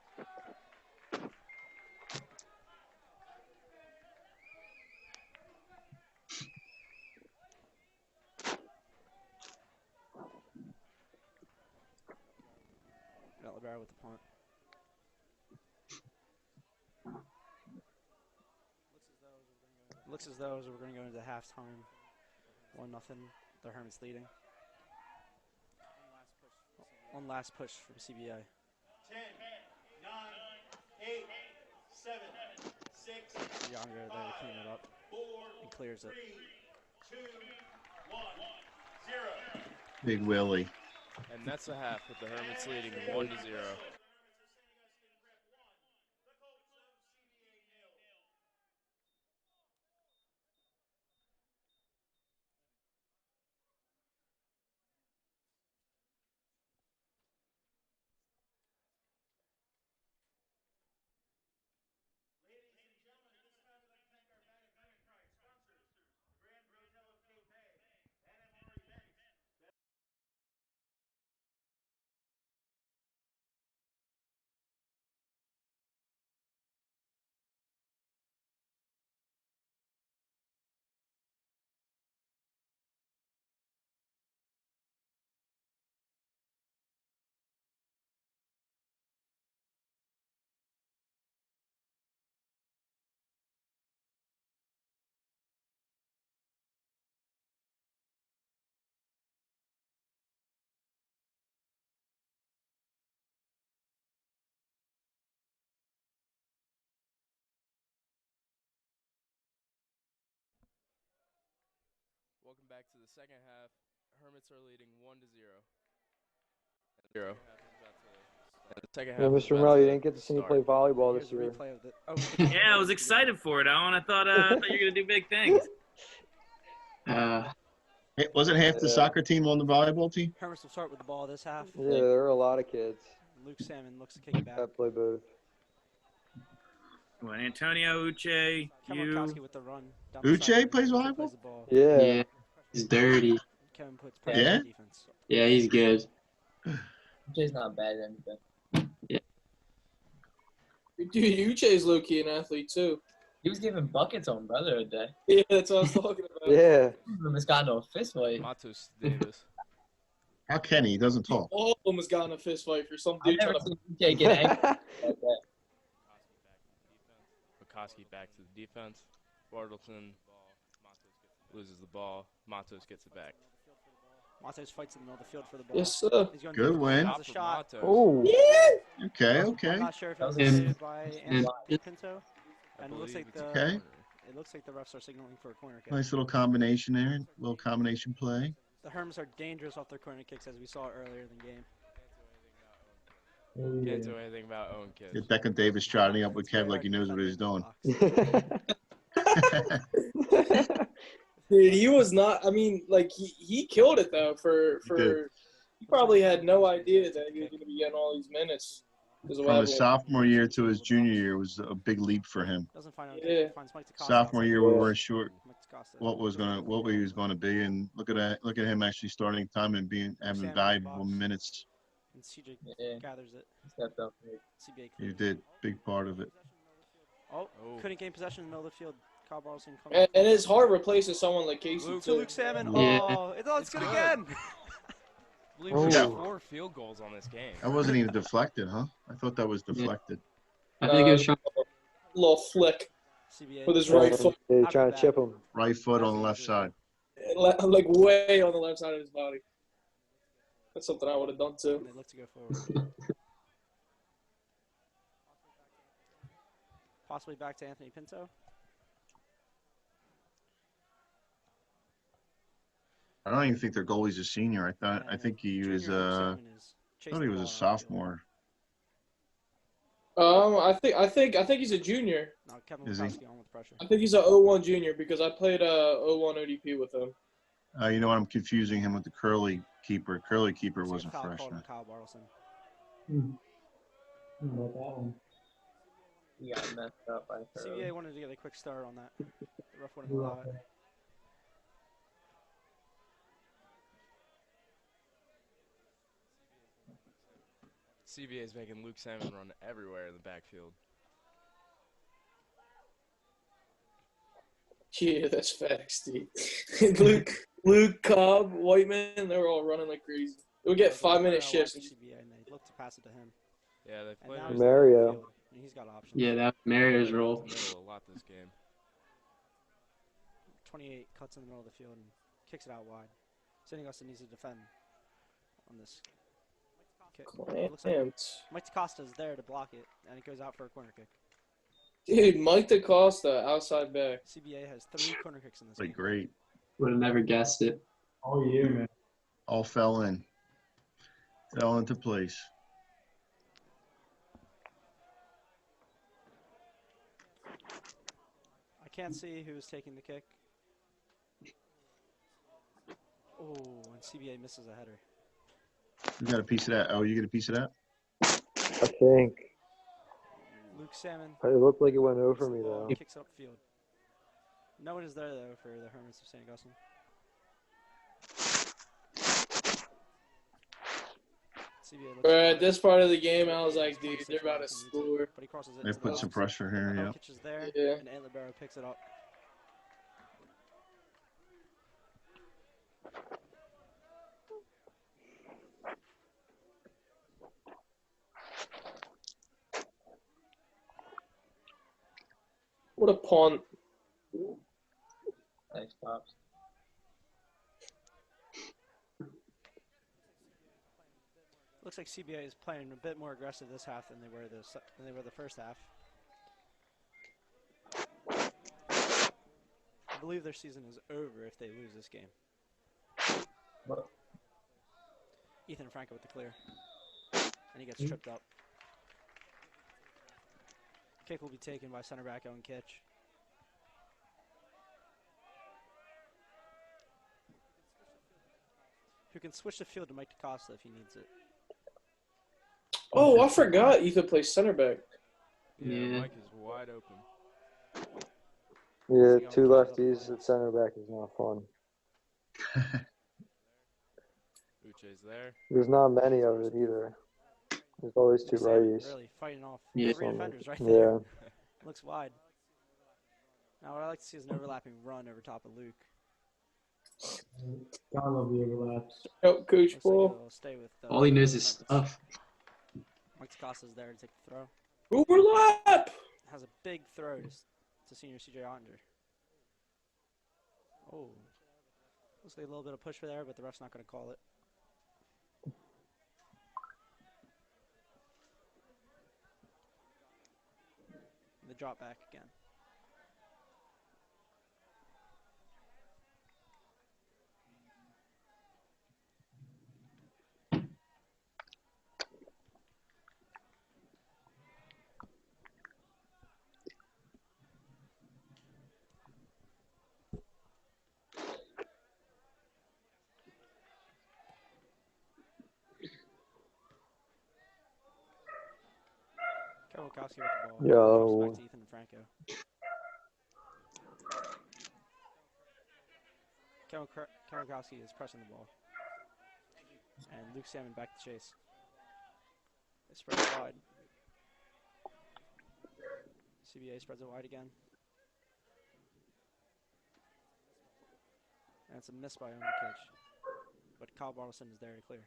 Got Libera with the punt. Looks as though we're going to go into halftime. 1-0. The Hermits leading. One last push from CBA. 10, 9, 8, 7, 6. Younger there to clean it up. 4, and clears it. 3, 2, 1, 0. Big Willie. And that's a half with the Hermits leading 1-0. Welcome back to the second half. Hermits are leading 1-0. Zero. And the second Yeah, half is Mr. about Mel, you to didn't get to see me start. play volleyball Here's this a year. replay of the. Oh, Yeah, I was excited for it, Owen. I thought you were gonna do big things. Hey, wasn't half the Yeah. soccer team on the volleyball team? Hermits will start with the ball this half. Yeah, there are a lot of kids Luke Salmon looks to kick it back. that play both. Well, Antonio, Uche, Kevin you. Koski with the run. Down the Uche sideline. plays Uche volleyball? plays the ball. Yeah. Yeah, he's dirty. Kevin puts pressure Yeah? on the defense. Yeah, he's good. Jay's not bad at anything. Dude, Uche's low-key an athlete, too. He was giving buckets on brother a day. Yeah, that's what I was talking about. Yeah. He almost got into a fist fight. Matos Davis. How can he? He doesn't talk. All of them has gotten a fist fight for some I've dude never trying to. seen Jay get angry like that. Koski back to the defense. Bartleson loses the ball. Matos gets it back. Matos fights in the middle of the field for the ball. Yes, sir. He's going Good to win. Has a shot. Oh. Okay, I'm okay. not sure if it was And- saved by Anthony Pinto. I And it looks believe like it's the Okay. it looks like the refs are signaling for a corner kick. Nice little combination there. Little combination play. The Herms are dangerous off their corner kicks, as we saw earlier in the game. Can't do anything about Owen Kids. Get Beckham Davis trotting up with Kev like he knows what he's doing. Dude, he was not. I mean, like he killed it though. did. He probably had no idea that he was going to be getting all these minutes. From his sophomore year to his junior year was a big leap for him. Doesn't find out. Yeah. Finds Mike DeCosta Sophomore outside. year we weren't sure Mike DeCosta. what he was going to be, and look at him actually starting time and having Sam valuable box. minutes. And CJ Yeah. gathers it. He stepped up. CBA. He did big part of it. Oh, Oh. couldn't gain possession in the middle of the field. Kyle Barlson And it's hard replacing someone like Casey to too. Luke Salmon. Yeah. Oh, it's good good. again. I believe Oh. we got 4 field goals on this game. That wasn't even deflected, huh? I thought that was deflected. I think it was trying. Little flick CBA. with his right foot, They're trying to chip him. Right foot on the left side. like way on the left side of his body. That's something I would have done And too. they look to go forward. Possibly back to Anthony Pinto. I don't even think their goalie's a senior. I think he Junior was Luke Salmon is I chasing thought he the was a ball around the field. sophomore. I think he's a junior. No, Kevin Is he? Wachowski on with pressure. I think he's a 01 junior because I played 01 ODP with him. You know what? I'm confusing him with the curly keeper. Curly keeper See a wasn't foul called freshman. on Kyle Bartleson. How about that one? He got messed up by CBA wanted to get a quick start on that. The ref wouldn't allow it. CBA is making Luke Salmon run everywhere in the backfield. Yeah, that's facts, dude. Luke, Cobb, Whiteman, they were all running like crazy. We'll get 5-minute shifts. CBA and they look to pass it to him. Yeah, they And played now him he's Mario. on the field, and he's got options. Yeah, that Mario's role. in the middle a lot this game. 28 cuts in the middle of the field and kicks it out wide. St. Augustine needs to defend on this kick. It looks like Clamped. Mike DeCosta is there to block it, and it goes out for a corner kick. Dude, Mike DeCosta, outside back. CBA has 3 corner kicks in this Played game. great. Would have never guessed it. All year, man. All fell in. Fell into place. I can't see who's taking the kick. Oh, and CBA misses a header. You got a piece of that? Oh, you get a piece of that? I think. Luke Salmon It looked like it went over me, though. kicks upfield. No one is there, though, for the Hermits of St. Augustine. CBA looks At this part of the game, I was like, dude, they're about to score. But he crosses it They into the put box. some pressure here, yeah. Elkic is there, Yeah. and Ed Libero picks it up. What a punt. Thanks, Pops. Looks like CBA is playing a bit more aggressive this half than they were the first half. believe their season is over if they lose this game. What? Ethan Franco with the clear. And he gets tripped up. Kick will be taken by center back Owen Kitch. Who can switch the field to Mike DaCosta if he needs it. Oh, I forgot Ethan plays center back. Yeah, Mike is wide open. Yeah, two lefties at center back is not fun. Uche's there. There's not many of it either. There's always two righties. Really fighting off Yeah. three defenders right Yeah. there. Looks wide. Now what I like to see is an overlapping run over top of Luke. Gotta love the overlaps. Help Coach Looks like Paul. he'll stay with, All he knows is stuff. Mike DaCosta's there to take the throw. Overlap! Has a big throw to senior CJ Ottinger. Oh. Looks like a little bit of push for there, but the ref's not going to call it. The drop back again. Kowalkowski with the ball. Yo. Back to Ethan Franco. Kowalkowski is pressing the ball. And Luke Salmon back to chase. It spreads wide. CBA spreads it wide again. And it's a miss by Owen Kitch. But Kyle Bartleson is there to clear.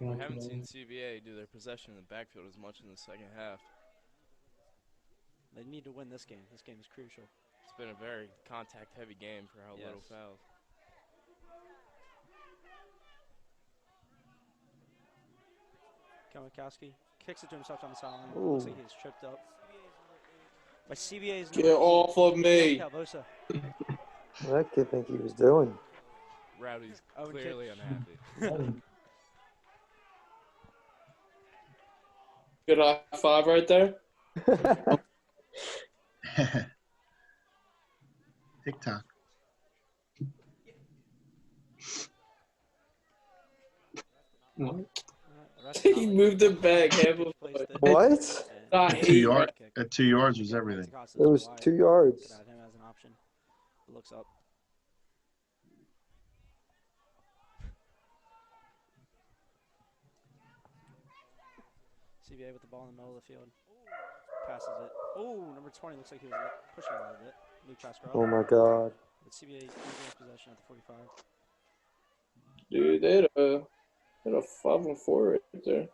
We haven't seen CBA do their possession in the backfield as much in the second half. They need to win this game. This game is crucial. It's been a very contact-heavy game for how little fouls. Kowalkowski kicks it to himself on the sideline. Ooh. Looks like he's tripped up. By CBA's Get off of me. Calvosa. What did think he was doing? Rowdy's Owen clearly Kitch. unhappy. Good high five right there. TikTok. He moved it back half a foot. What? I At hate 2 yards. that. At 2 yards was everything. It was 2 yards. Could have him as an option. Looks up. CBA with the ball in the middle of the field. Passes it. Oh, number 20 looks like he was pushing a little bit. Luke Chascarell. Oh my God. But CBA regains possession at the 45. Dude, they had a 5-on-4 right there.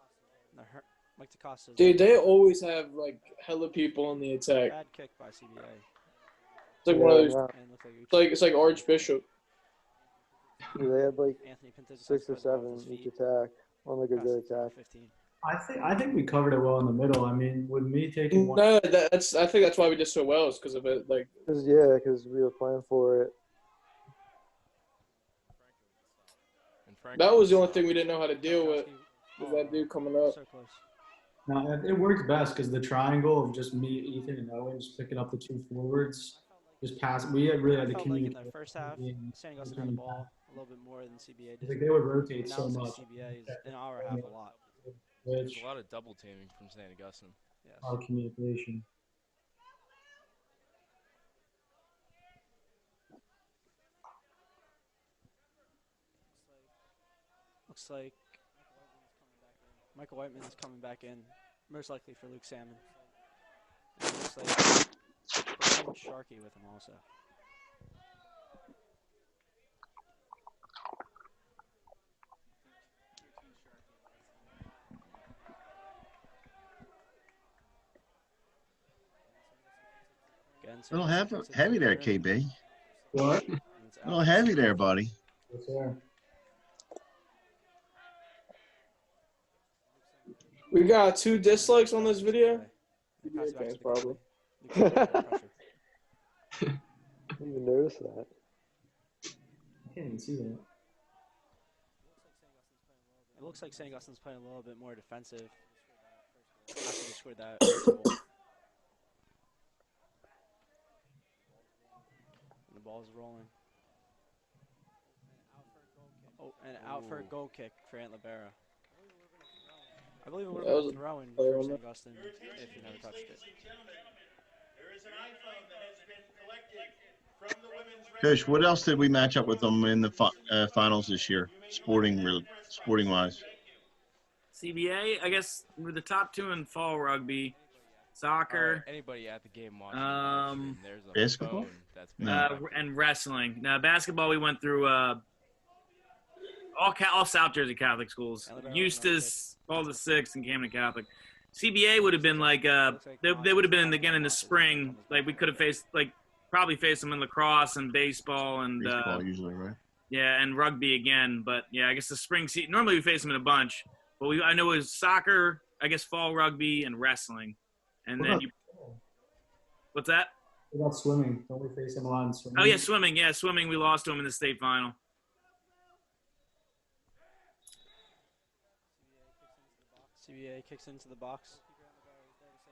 Mike DaCosta. Dude, they always have like hella people on the attack. Bad kick by CBA. It's like one of those. Yeah. And looks like It's like Archbishop. They had like Anthony Pinto 6 or 7 each attack on like a good attack. 15. I think we covered it well in the middle. I mean, with me taking one. No, I think that's why we did so well is because of it. Like, Because we were playing for it. that was the only thing we didn't know how to deal with. Was that dude coming up? So close. No, it works best because the triangle of just me, Ethan, and Owen just picking up the 2 forwards, just pass. We really had to I felt like in communicate. the first half, San Augustine had the ball a little bit more than CBA did. Like they would rotate Now so it's like much. CBA is in our half a lot. There's Which a lot of double teaming from St. Augustine. Yes. our communication. Looks like Michael Whiteman is coming back in, most likely for Luke Salmon. And it looks like Brian Sharkey with him also. Again, A little heavy there, KB. What? A little heavy there, buddy. Yes, sir. We got 2 dislikes on this video. Pass it back to the Probably. goalie. Luke Salmon under pressure. I didn't even notice that. I can't even see that. It looks like St. Augustine's playing a little bit more defensive after they scored that first goal. And the ball's rolling. Oh, and out for a goal kick for Ant Libera. I believe it would have been a throw-in for St. Augustine if he never touched it. There is an iPhone that has been collected from the women's Coach, what else did we match up with them in the finals this year, sporting wise? CBA, I guess we're the top two in fall rugby, soccer, Anybody at the game watching the live stream, there's a basketball? phone that's been and wrestling. Now basketball, we went through all South Jersey Catholic schools. Eustis, Paul VI, and Camden Catholic. CBA would have been like they would have been again in the spring. Like we could have probably faced them in lacrosse and baseball and Baseball usually, right? yeah, and rugby again. But yeah, I guess the spring season normally we face them in a bunch. But I know it was soccer, I guess fall rugby and wrestling, and What then about- you. What's that? What about swimming? Don't we face them a lot in swimming? Oh yeah, swimming. Yeah, swimming. We lost to them in the state final. CBA kicks into the box.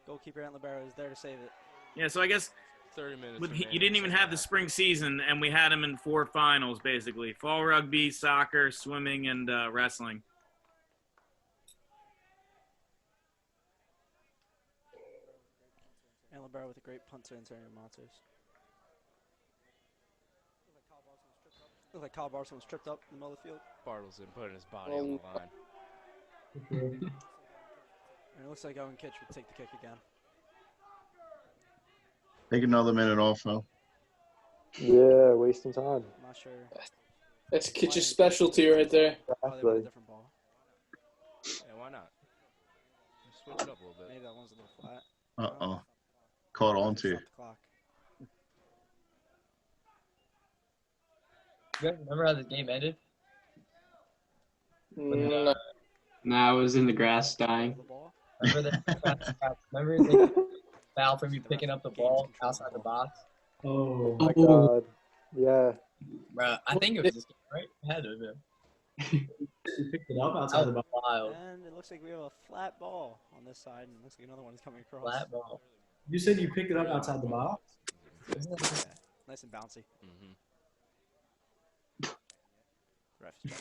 Goalkeeper Ant Libera is there to save it. Yeah, so I guess 30 minutes. you didn't even have the spring season, and we had them in 4 finals basically: fall rugby, soccer, swimming, and wrestling. Ant Libera with a great punt to Antonio Matos. Looked like Kyle Barcelona was tripped up in the middle of the field. Bartleson putting his body on the line. And it looks like Owen Kitch would take the kick again. Take another minute off, though. Yeah, wasting time. I'm not sure. That's Kitch's specialty right there. Probably with a different ball. Yeah, why not? Just switch it up a little bit. Maybe that one's a little flat. Uh-oh. Caught on to you. Stop the clock. You guys remember how the game ended? No. Nah, I was in the grass dying. Remember the foul from you picking up the ball outside the box? Oh. My God. Yeah. Bro, I think it was this game, right? It had to have been. You picked it up outside the box. Wild. And it looks like we have a flat ball on this side, and it looks like another one is coming across. Flat ball. You said you picked it up outside the box? Yeah, nice and bouncy. Mm-hmm. Ref is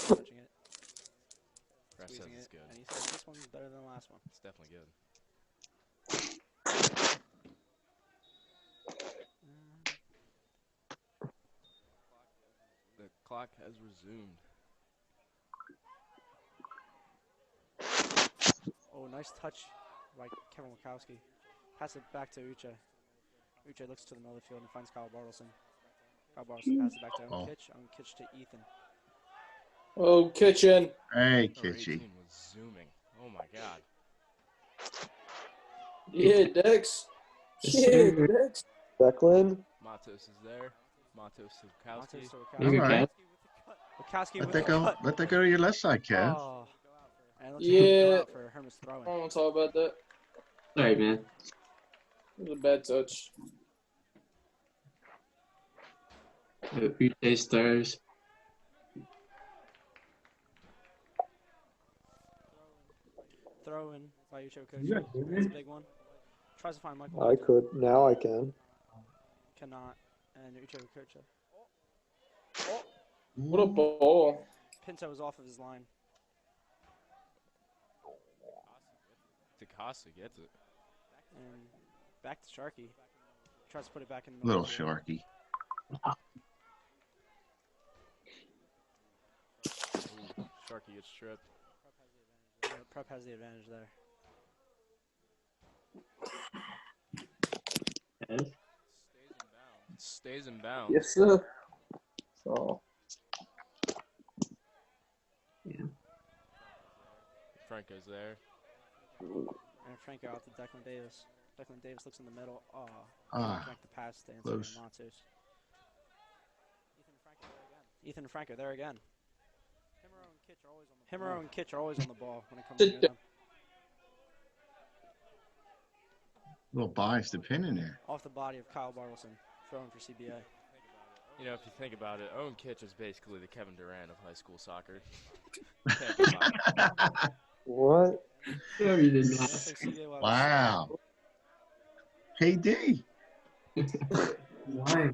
touching it. Ref says Squeezing it's it, good. and he says this one's better than the last one. It's definitely good. The clock has resumed. Oh, nice touch by Kevin Wachowski. Pass it back to Uche. Uche looks to the middle of the field and finds Kyle Bartleson. Kyle Bartleson passes it back to Owen Kitch. Owen Kitch to Ethan. Oh, Kitchen. Hey, Number Kitchy. 18 was zooming. Oh my god. Yeah, Dex. Yeah, Dex. Declan. Matos is there. Matos to Kowski. Matos to Maybe Wachowski. Cat. Wachowski Let with that the go. cut. Let that go to your left side, Kev. Oh. And let's go Yeah. out for Hermes I throwing. don't want to talk about that. Sorry, man. It was a bad touch. Uche stars. Throw in by Uche Okocha. You guys did That's a it? big one. Tries to find Michael. I could. Now I can. Cannot. And Uche Okocha. What a ball. Pinto is off of his line. Takasa gets it. And back to Sharkey. Tries to put it back in the middle. Little of the field. Sharky. Ooh, Sharky gets stripped. Yeah, Prep has the advantage there. Yes. Stays in bounds. Yes, sir. So, Franco's there. And Franco out to Declan Davis. Declan Davis looks in the middle. Oh, Ah, connect the pass to Antonio close. Matos. Ethan and Franco there again. Himuro and Kitch are always on the ball when it comes to them. little biased opinion there. Off the body of Kyle Bartleson, throwing for CBA. You know, if you think about it, Owen Kitch is basically the Kevin Durant of high school soccer. What? No, you did not. Wow. KD. Why?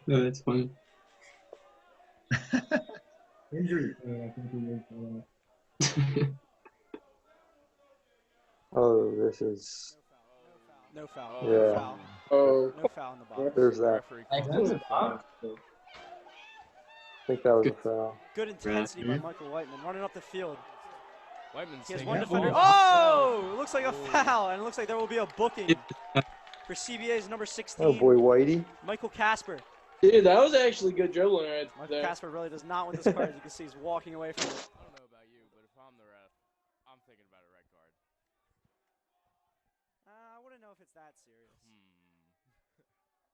No, that's funny. Injury. I think he was. Oh, this is. No foul. Yeah. No foul. Oh. No foul in the box. There's that. That's I think that was a foul. Good intensity by Michael Whiteman, running up the field. Whiteman's He has taking one that defender. ball. Oh! It looks like a foul, and it looks like there will be a booking for CBA's number 16. Oh boy, Whitey. Michael Casper. Dude, that was actually good dribbling right Michael there. Casper really does not want this card. As you can see, he's walking away from it. I don't know about you, but if I'm the ref, I'm thinking about a red card. I wouldn't know if it's that serious.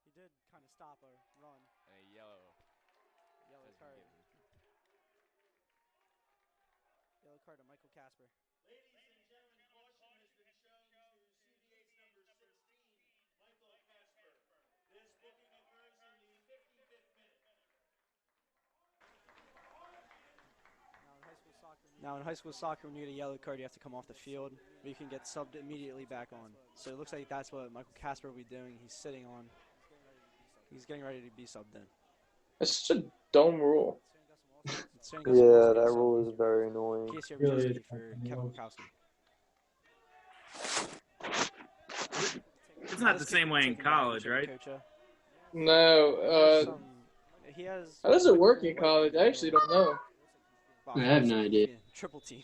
He did kind of stop a run. And a yellow. Yellow has been card. given. Yellow card to Michael Casper. Ladies and gentlemen, caution has been shown to CBA's number 16, Michael Casper. This booking occurs in the 55th minute. Now in high school soccer, when you get a yellow card, you have to come off the field, but you can get subbed immediately back on. So it looks like that's what Michael Casper will be doing. He's sitting on. He's getting ready to be subbed in. That's such a dumb rule. Yeah, that rule is very annoying. Casey Really Obrzezinski for Kevin Wachowski. It's not the same way in college, right? No. He has. How does it work in college? I actually don't know. I have no idea. Triple team.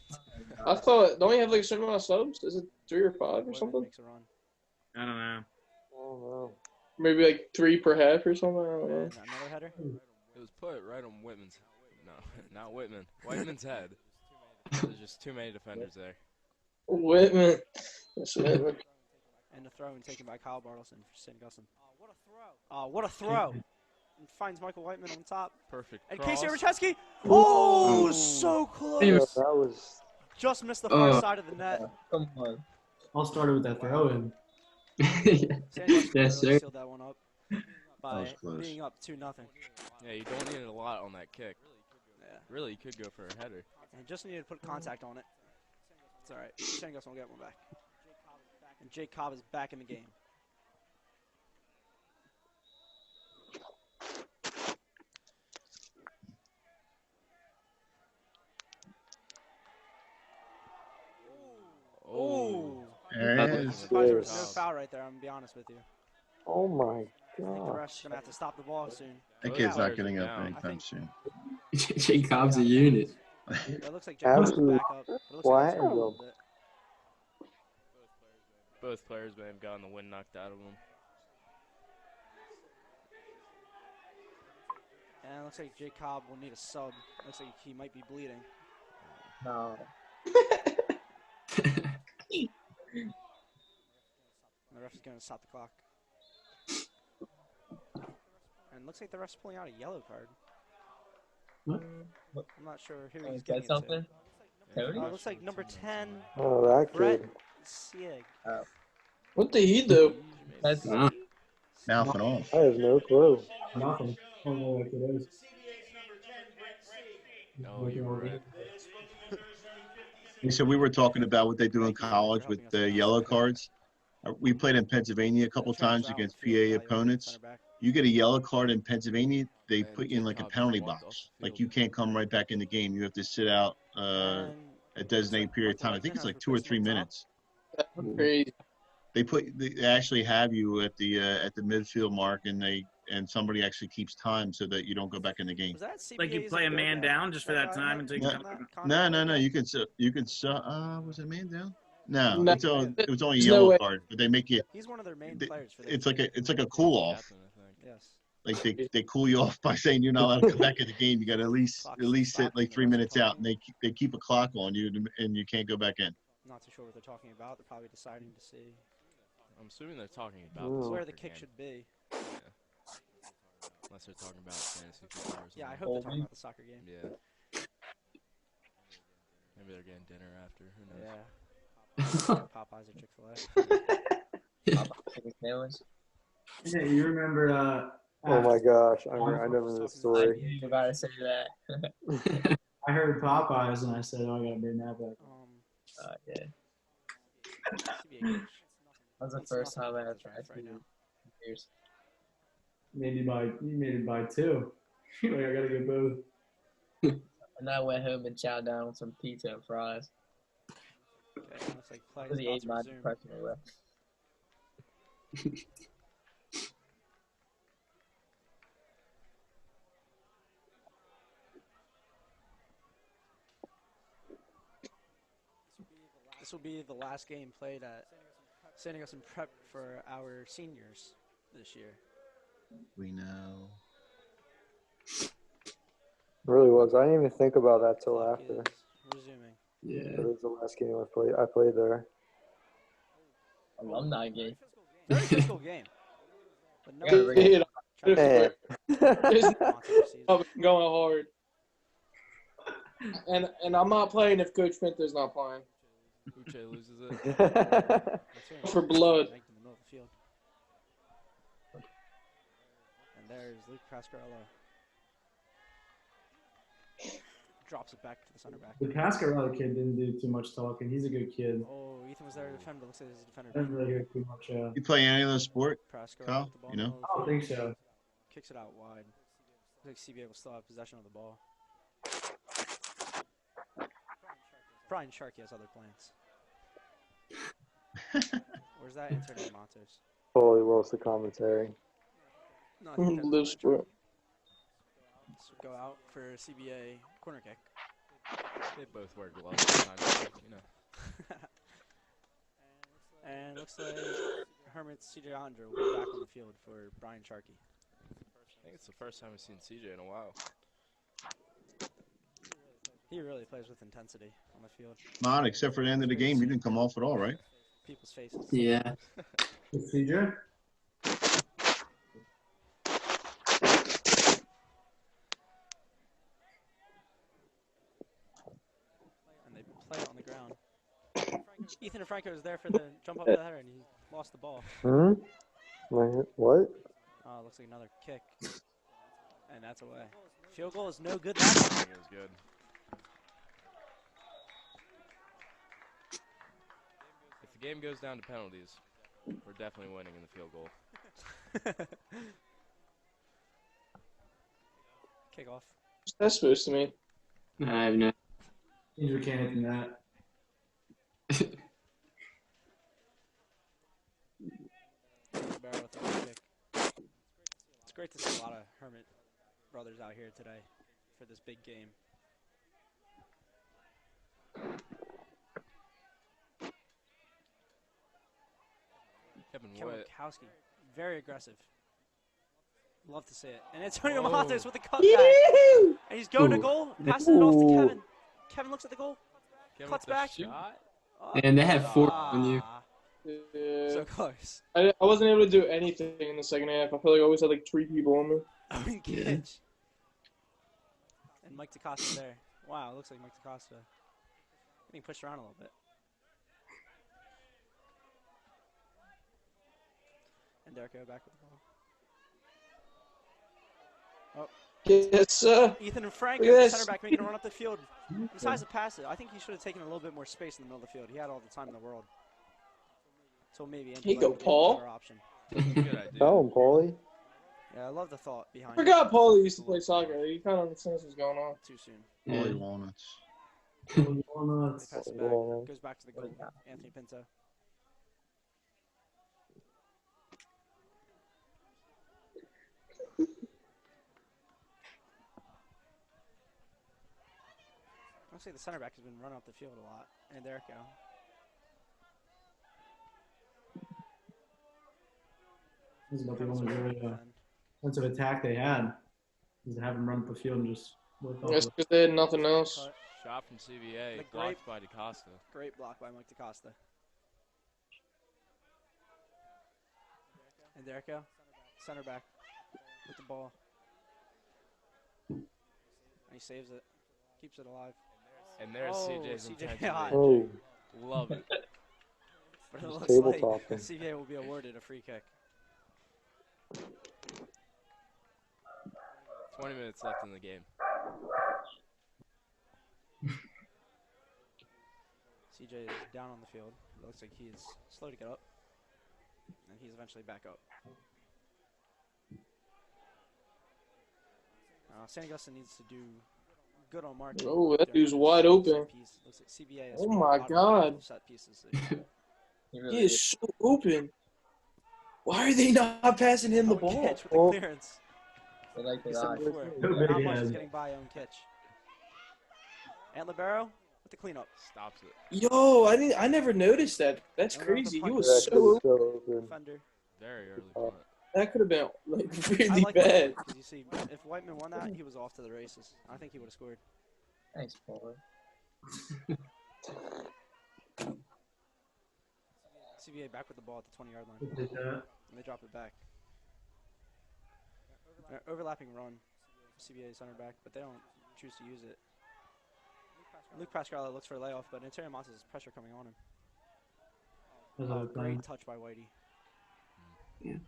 I thought, don't you have like a certain amount of subs? Is it 3 or 5 or something? I don't know. Oh no. Maybe like 3 per half or something. I don't know. Another header. It was put right on Whitman's. No, not Whitman. Whiteman's head. There's just too many defenders there. Whitman. That's Whitman. And the throw and taken by Kyle Bartleson for St. Augustine. What a throw! And finds Michael Whiteman on top. Perfect. And cross. Casey Obrzezinski. Oh, so close! Yeah, that was. Just missed the far side of the net. Come on. All started with that throw in. Yes, sir. Sealed that one up by being up 2-0. Yeah, you don't need a lot on that kick. Yeah. Really, you could go for a header. And just needed to put contact on it. It's all right. St. Augustine will get one back. And Jake Cobb is back in the game. Oh. There it is. There was no foul right there, I'm going to be honest with you. Oh my I think the god. ref's going to have to stop the ball soon. That kid's not getting up anytime soon. Jacob's a unit. It looks like Jake Cobb's Absolute back up. But it looks like it's flag a little up. bit. Both players may have gotten the wind knocked out of them. And it looks like Jake Cobb will need a sub. Looks like he might be bleeding. No. And the ref is going to stop the clock. And it looks like the ref's pulling out a yellow card. What? I'm not sure who Oh, he's is that giving something? it Cody? to. It looks like number 10, Oh, that Brett kid. Sieg. What did he do? That's Nah. Mouth and off. I have no clue. Nothing. I don't know what it is. CBA's number 10, Brett Sieg. Oh, you were right. This booking occurs in the 57th. So we were talking about what they do in college with the yellow cards. We played in Pennsylvania a couple times against PA opponents. You get a yellow card in Pennsylvania, they put you in like a penalty box. Like you can't come right back in the game. You have to sit out a designated period of time. I think it's like 2 or 3 minutes. That's crazy. They actually have you at the midfield mark, and somebody actually keeps time so that you don't go back in the game. Was that Like you CBA's play a go man back? down just for that time until you No. come back. No. You can was it man down? No, No. it was only a There's no yellow way. card, but they make you. He's one of their main They- players for them. It's like a cool off. Captain, I think. Yes. Like they cool you off by saying you're not allowed to come back in the game. You got to at least sit like 3 minutes out, and they keep a clock on you, and you can't go back in. Not too sure what they're talking about. They're probably deciding to see I'm assuming they're talking about Ooh. the where soccer the kick game, should be. unless they're talking about fantasy football or something. Yeah, I hope they're talking about the soccer game. Yeah. Maybe they're getting dinner after. Who knows? Yeah. Popeyes or Chick-fil-A. Chicken sandwich. Yeah, you remember? Oh my gosh, I after- remember this I story. knew you were about to say that. I heard Popeyes and I said, "Oh, I gotta bring that back." Yeah. CBA coach. That was the It's first nothing time I like ever this tried right food now. in years. You made it by 2. Like I gotta get both. And I went home and chowed down on some pizza and fries. Okay, looks like play Really is ate about my to resume. depression away. This will be the last game played at St. Augustine Prep for our seniors this year. We know. It really was. I didn't even think about that till Clock after. is resuming. Yeah. It was the last game I played. I played there. Alumni game. Very physical game. But no I gotta bring it. Man. I'm going hard. And I'm not playing if Coach Pinto's not playing. Uche loses it. For blood. In the middle of the field. And there's Luke Pascarello. Drops it back to the center back. The Pascarello kid didn't do too much talking. He's a good kid. Oh, Ethan was there to defend, but looks like he's a defender. I didn't really hear too much. You play any other sport, Pascarello Kyle? with the ball You in the know? middle I of don't the think field. so. Kicks it out wide. Looks like CBA will still have possession of the ball. Brian Sharkey has other plans. Where's that intern at Montes? Holy Wills, the commentary. No, I think that's Live sport. So go out for a CBA corner kick. They both wear gloves sometimes, you know. And looks like Hermit's CJ Andre will be back on the field for Brian Sharkey. I think it's the first time I've seen CJ in a while. He really plays with intensity on the field. Not except for the end of the game, you didn't come off at all, right? People's faces. Yeah. CJ? And they play it on the ground. Ethan Franco is there for the jump up the header, and he lost the ball. Hmm? Wait, what? Oh, looks like another kick. And that's away. Field goal is no good that time. It was good. If the game goes down to penalties, we're definitely winning in the field goal. Kickoff. What's that supposed to mean? I have no. He's mechanic in that. Barrow with a good kick. It's great to see a lot of Hermit brothers out here today for this big game. Kevin Kevin Witt. Wachowski, very aggressive. Love to see it. And Antonio Whoa. Matos with the cutback. And he's going to Ooh. goal, passing it off to Ooh. Kevin. Kevin looks at the goal. Kevin Cuts with the back. shot. Oh. And they had 4 on you. Ah, Yeah. so close. I wasn't able to do anything in the second half. I feel like I always had like 3 people on me. Owen Yeah. Kitch. And Mike DaCosta there. Wow, it looks like Mike DaCosta getting pushed around a little bit. And Derko back with the ball. Yes, sir. Ethan and Franco, Yes. the center back, making a run up the field. He decides to pass it. I think he should have taken a little bit more space in the middle of the field. He had all the time in the world. So maybe Here you go, would be a Paul. better option. Good idea. Tell him, Paulie. Yeah, I love the thought behind I it. forgot Paulie used to play soccer. He kind of understands what's going on. Too soon. Holy Yeah. walnuts. Walnuts. They pass it Well, back. Goes back to the goal. Anthony Pinto. Looks like the center back has been running up the field a lot. And there it go. This is about the only really sense of attack they had. Is to have him run up the field and just work off That's it. because they had nothing else. Cut. Shot from CBA, The blocked by DaCosta. Great block by Mike DaCosta. And there it go. Center back with the ball. And he saves it. Keeps it alive. And there's Oh, CJ's CJ intensity. hot. Oh, Love it. But it looks Table like talking. CBA will be awarded a free kick. 20 minutes left in the game. CJ is down on the field. It looks like he is slow to get up. And he's eventually back up. St. Augustine needs to do good on marking. Oh, that during dude's this wide set open. piece. Looks like CBA has Oh scored a my lot of God. set pieces this year. He is so open. Why are they not passing him the Owen ball? Kitch with the clearance. They like He their said eyes. before. Who Not made much it? is getting by Owen Kitch. And Libero with the cleanup. Stops it. Yo, I never noticed that. That's Libero with crazy. the He punt. was That so was open. so open. Defender. Very early punt. That could have been like I really like bad. because you see, if Whiteman won that, he was off to the races. I think he would have scored. Thanks, Paul. CBA back with the ball at the 20-yard line. Who did that? And they drop it back. Overlapping run. CBA center back, but they don't choose to use it. Luke Pascarella looks for a layoff, but Antonio Montes has pressure coming on him. That's Oh, what I great thought. touch by Whitey. Yeah.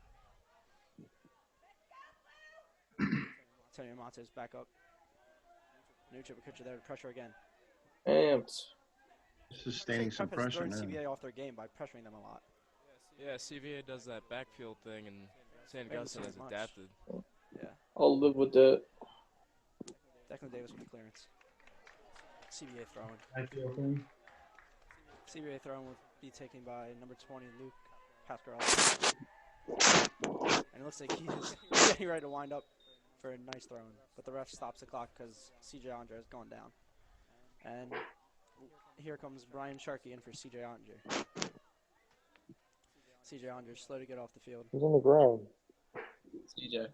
Antonio Montes back up. Nucha Bakucha there to pressure again. Amped. Sustaining some Prep has pressure thrown now. CBA off their game by pressuring them a lot. Yeah, CVA does that backfield thing, and St. Maybe Augustine too has much. adapted. Yeah. I'll live with that. Declan Davis with the clearance. CBA throwing. I feel thing. CBA throwing will be taken by number 20, Luke Pascarella. And it looks like he's getting ready to wind up for a nice throw. But the ref stops the clock because CJ Andre has gone down. And here comes Brian Sharkey in for CJ Andre. CJ Andre is slow to get off the field. He's on the ground. CJ.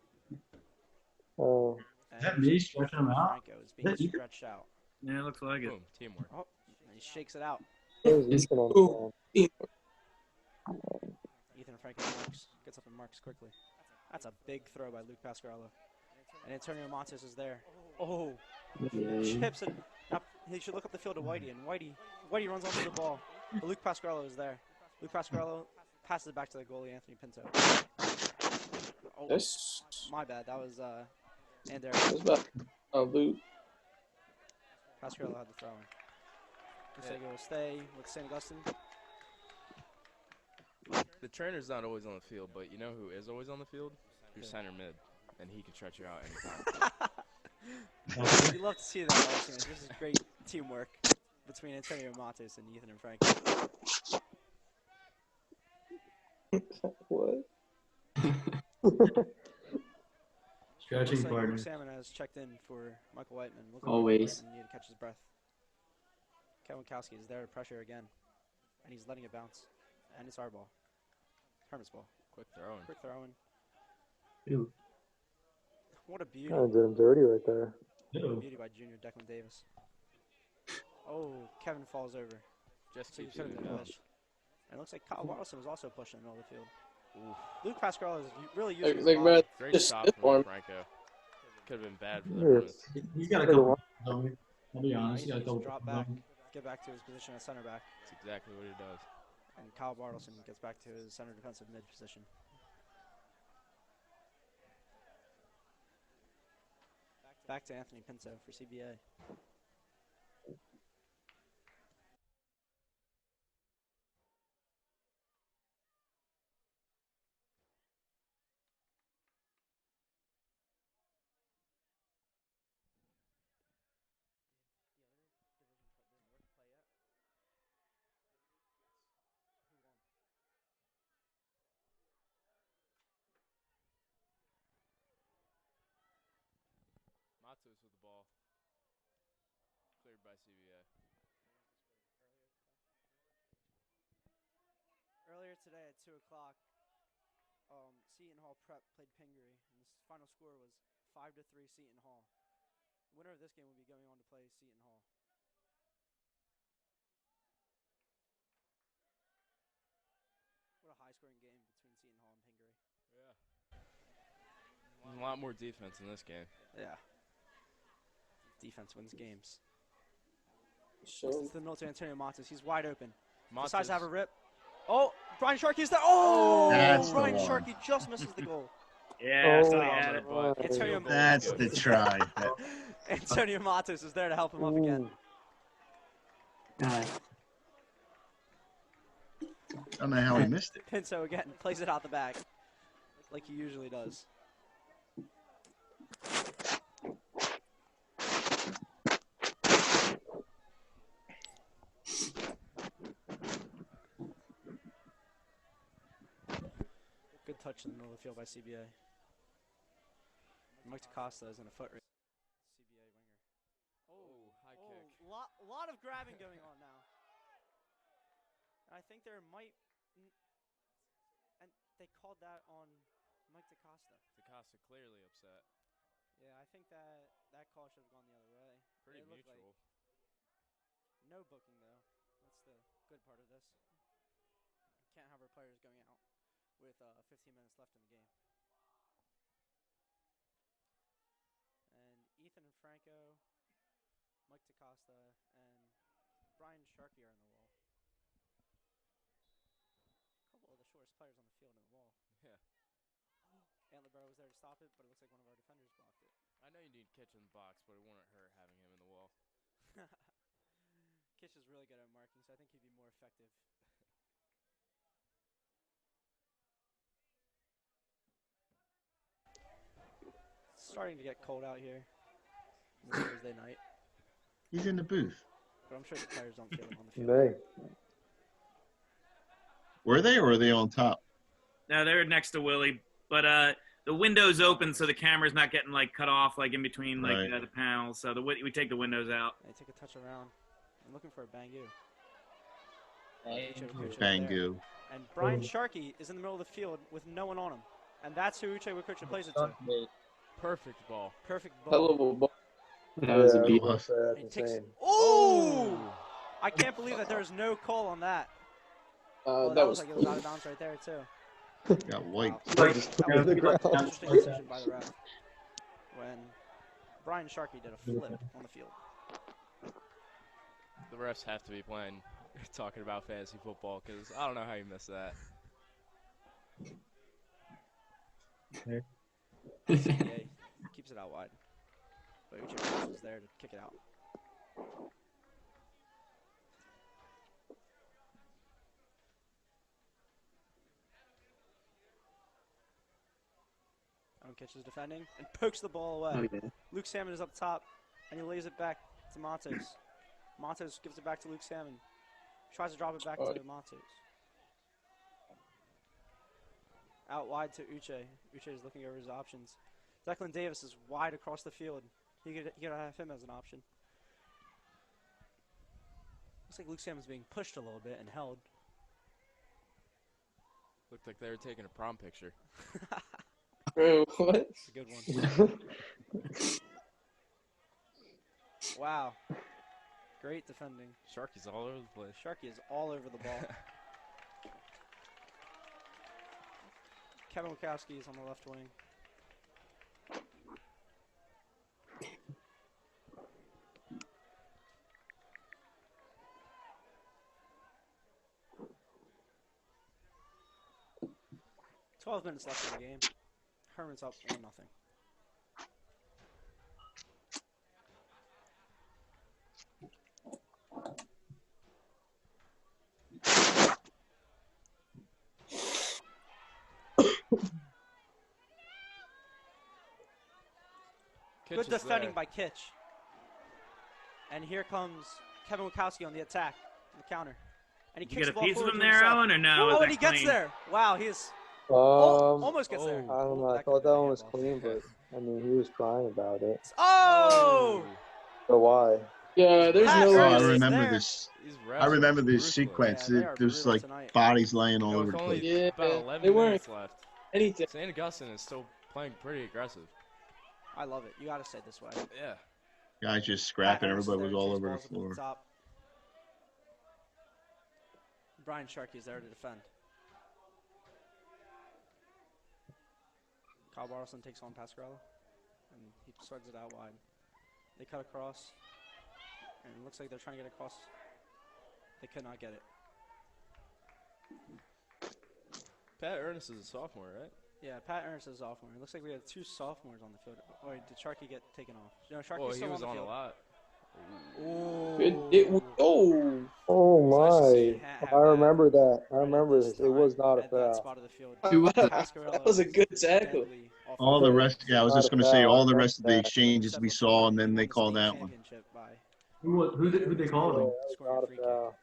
Oh. Is that me stretching him out? Franco is being Is that you? stretched out. Yeah, it looks like it. Boom, teamwork. Oh, and he shakes it out. There's Ethan on the ground. Ethan Franco marks, gets up and marks quickly. That's a big throw by Luke Pascarella. And Antonio Montes is there. Oh, chips it. Now he should look up the field to Whitey, and Whitey runs onto the ball. But Luke Pascarella is there. Luke Pascarella passes it back to the goalie, Anthony Pinto. Oh, That's my bad. That was Ander. about Luke. Pascarella had the throw in. Conseco will stay with St. Augustine. The trainer's not always on the field, but you know who is always on the field? Your center mid, and he can stretch you out anytime. You love to see that. This is great teamwork between Antonio Montes and Ethan and Franco. What? Stretching Looks like partner. Luke Salmon has checked in for Michael Whiteman. Looks Always. Like Whiteman needed to catch his breath. Kevin Kowski is there to pressure again, and he's letting it bounce. And it's our ball. Hermit's ball. Quick throwing. Quick throwing. Ew. What a beauty. Kind of did him dirty right there. Ew. Beauty by junior Declan Davis. Oh, Kevin falls over. Just So he keeps could have doing been it. pushed. And it looks like Kyle Watson was also pushing in the middle of the field. Oof. Luke Pascarella is really using his Like body. Brad, Great just stop stiff from arm. Franco. Could have been bad for the Yes. Hermits. He's got a couple. I'll be honest. He He got a needs to couple. drop back, get back to his position as center back. That's exactly what he does. And Kyle Bartleson gets back to his center defensive mid position. Back to Anthony Pinto for CBA. Matos with the ball. Cleared by CVA. Earlier today at 2 o'clock, Seton Hall Prep played Pingree, and the final score was 5-3 Seton Hall. The winner of this game will be going on to play Seton Hall. What a high-scoring game between Seton Hall and Pingree. Yeah. There's a lot more defense in this game. Yeah. Defense wins games. So It's the middle to Antonio Montes. He's wide open. Montes, Decides to have a rip. Oh, Brian Sharkey's there. Oh, That's the Brian one. Sharkey just misses the goal. Yeah, so he Oh, had it. my Antonio God. That's the try. Antonio Matos is there to help him up again. God. I don't know how he missed it. Pinto again plays it out the back, like he usually does. Good touch in the middle of the field by CBA. Mike DaCosta is in a foot race. CBA winger. Oh, high kick. Lot of grabbing going on now. I think there might, and they called that on Mike DaCosta. DaCosta clearly upset. Yeah, I think that call should have gone the other way. Pretty It looked mutual. like no booking though. That's the good part of this. Can't have our players going out with 15 minutes left in the game. And Ethan and Franco, Mike DaCosta, and Brian Sharkey are in the wall. A couple of the shortest players on the field in the wall. Yeah. Antler Barrow was there to stop it, but it looks like one of our defenders blocked it. I know you need Kitch in the box, but it wouldn't hurt having him in the wall. Kitch is really good at marking, so I think he'd be more effective. It's starting to get cold out here. It's Thursday night, He's in the booth. but I'm sure the players don't feel it on the field. They. Were they or were they on top? No, they're next to Willie, but the window's open, so the camera's not getting like cut off like in between like Right. the panels. So we take the windows out. They take a touch around. I'm looking for a Bangu. Bangu. And Brian Sharkey is in the middle of the field with no one on him. And that's who Uche Wikucha plays it to. Perfect ball. Perfect Hell ball. of a ball. That was a Yeah, beat. that's He takes, insane. oh! I can't believe that there's no call on that. Oh, That that was was like it was out of bounds right there, too. Got white. Wow. Just That put it on the was an ground. interesting decision by the ref when Brian Sharkey did a flip on the field. The refs have to be playing, talking about fantasy football, because I don't know how you missed that. CBA keeps it out wide. But Uche Wikucha was there to kick it out. Aaron Kitch is defending and pokes the ball away. Oh, yeah. Luke Salmon is up top, and he lays it back to Matos. Matos gives it back to Luke Salmon. Tries to drop it back to Matos. Out wide to Uche. Uche is looking over his options. Declan Davis is wide across the field. He could have him as an option. Looks like Luke Salmon's being pushed a little bit and held. Looked like they were taking a prom picture. Bro, what? It's a good one. Wow. Great defending. Sharky's all over the place. Sharkey is all over the ball. Kevin Wachowski is on the left wing. "12 minutes left in the game. Herman's up 1-0. Kitch Good is defending there. by Kitch. And here comes Kevin Wachowski on the attack, on the counter. And he Did you kicks get the a ball piece of forward him to there, himself. Owen, or no? Oh, Was and that he gets clean? there. Wow, he is almost gets there. I don't know. I That thought could've that been a one was handball. clean, but I mean, he was crying about it. Oh! So why? Yeah, there's Pass. no Oh, I He's remember there. this. These I refs are remember this ruthless. sequence. Yeah, they are There's brutal like tonight. bodies laying all You know, over with the only place. Yeah, about they 11 weren't- minutes left. anything. St. Augustine is still playing pretty aggressive. I love it. You got to say it this way. Yeah. Guys just scrapping. Pat Evans is Everybody was there, all takes over the balls up at floor. top. Brian Sharkey is there to defend. Kyle Bartleson takes on Pasquarello, and he slugs it out wide. They cut across, and it looks like they're trying to get across. They could not get it. Pat Ernest is a sophomore, right? Yeah, Pat Ernst is a sophomore. It looks like we have 2 sophomores on the field. Or did Sharky get taken off? No, Sharky's Oh, he still was on on the a field. lot. Ooh. Oh Nice to see my! Hat I have remember that that. I right at remember this this. It was time not a at that foul. spot of the field. That was a good tackle. Deadly All the offensive rest, yeah, I was Not just a going to say foul. all the That's rest of the that. exchanges we saw, and then they call that one. Who they called him? Not a foul.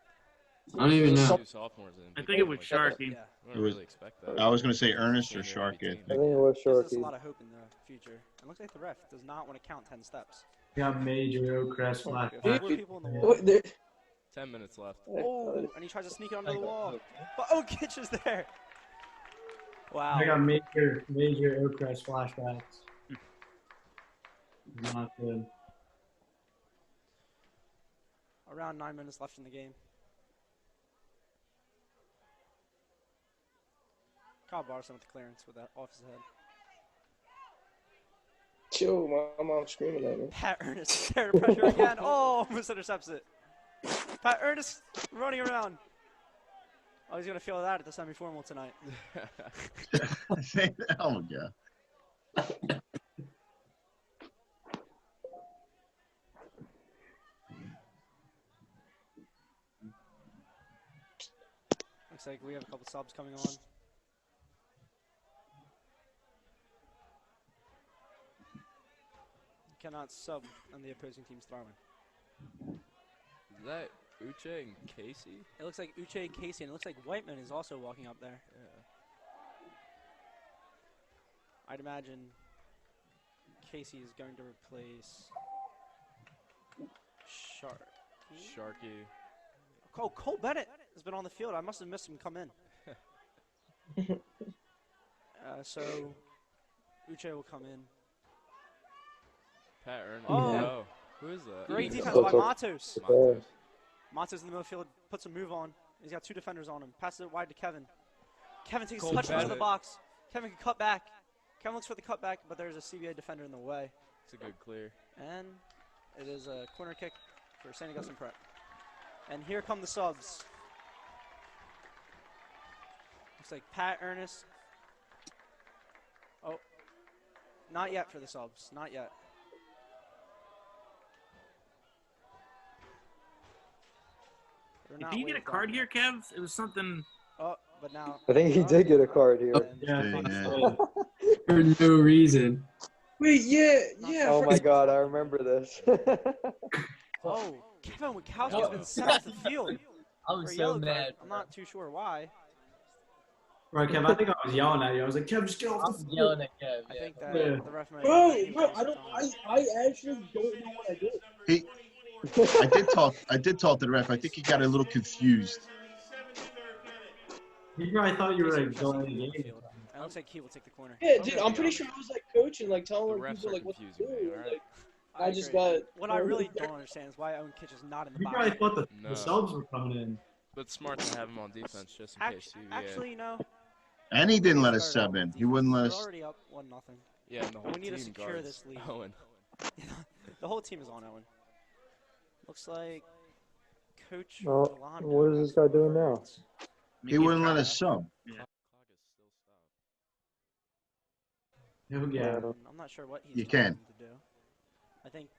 I don't even know. Two sophomores in I think it was like Sharky. that. We It don't was. really expect that. I was going to say Ernest or Senior Sharky. I I think. think it was Gives us a Sharky. lot of hope in the future. It looks like the ref does not want to count 10 steps. Got major Oakcrest We have flashback. 4 people in the wall. What, there- 10 minutes left. Oh, and he tries to sneak it under the wall. But Kitch is there. Wow. I got major Oakcrest flashbacks. Not good. Around 9 minutes left in the game. Kyle Barson with the clearance with that off his head. Chill, my mom's screaming at me. Pat Ernest there to pressure again. Oh, almost intercepts it. Pat Ernest running around. Oh, he's going to feel that at the semi-formal tonight. Oh my God. Looks like we have a couple subs coming on. You cannot sub on the opposing team's throwing. Is that Uche and Casey? It looks like Uche and Casey, and it looks like Whiteman is also walking up there. Yeah. I'd imagine Casey is going to replace Sharky. Oh, Cole Bennett has been on the field. I must have missed him come in. So Uche will come in. Pat Ernest. Oh. No. Who is that? Great defense Oh, by so- Matos. Matos. Matos in the middle of the field, puts a move on. He's got 2 defenders on him. Passes it wide to Kevin. Kevin takes Cole a touchdown to the Bennett. box. Kevin can cut back. Kevin looks for the cutback, but there's a CBA defender in the way. It's a good clear. And it is a corner kick for St. Augustine Prep. And here come the subs. Looks like Pat Ernest. Oh, not yet for the subs. Not yet. They're not Did you get a waved card on. here, Kev? It was something. Oh, but now. I think he did get a card here. Yeah, Yeah. For no reason. Wait, yeah. Oh my God, I remember this. Oh, Kevin Wachowski's been sent off the field. I for was a so yellow card. mad. I'm not too sure why. Right, Kev, I think I was yelling at you. I was like, Kev, just get I off was the field. yelling at Kev. I Yeah. think that Yeah. the ref might. Bro, I actually don't know what I did. He, I did talk to the ref. I think he got a little confused. He probably thought you were Casey like Wachowski going on in the the game. field. It looks like he will take the corner. Yeah, dude, I'm pretty sure I was like coaching, like The telling like refs people are like what to do. confusing me, alright? Like, I just agree. got. What I really don't understand is why Owen Kitch is not in the You box. probably thought No. the subs were coming in. But it's smart to have him on defense just in case CBA. Actually, no. And he didn't let us Started out sub with in. He defense. wouldn't let We're us. already up 1-0. Yeah, and the whole we need to team secure guards this lead. Owen. The whole team is on Owen. Looks like Coach Well, Rolando what is this has guy the doing now? cards. He wouldn't let us sub. Yeah. Clock is still stopped. Yeah. I'm not sure what he's You telling can. him to do. I think.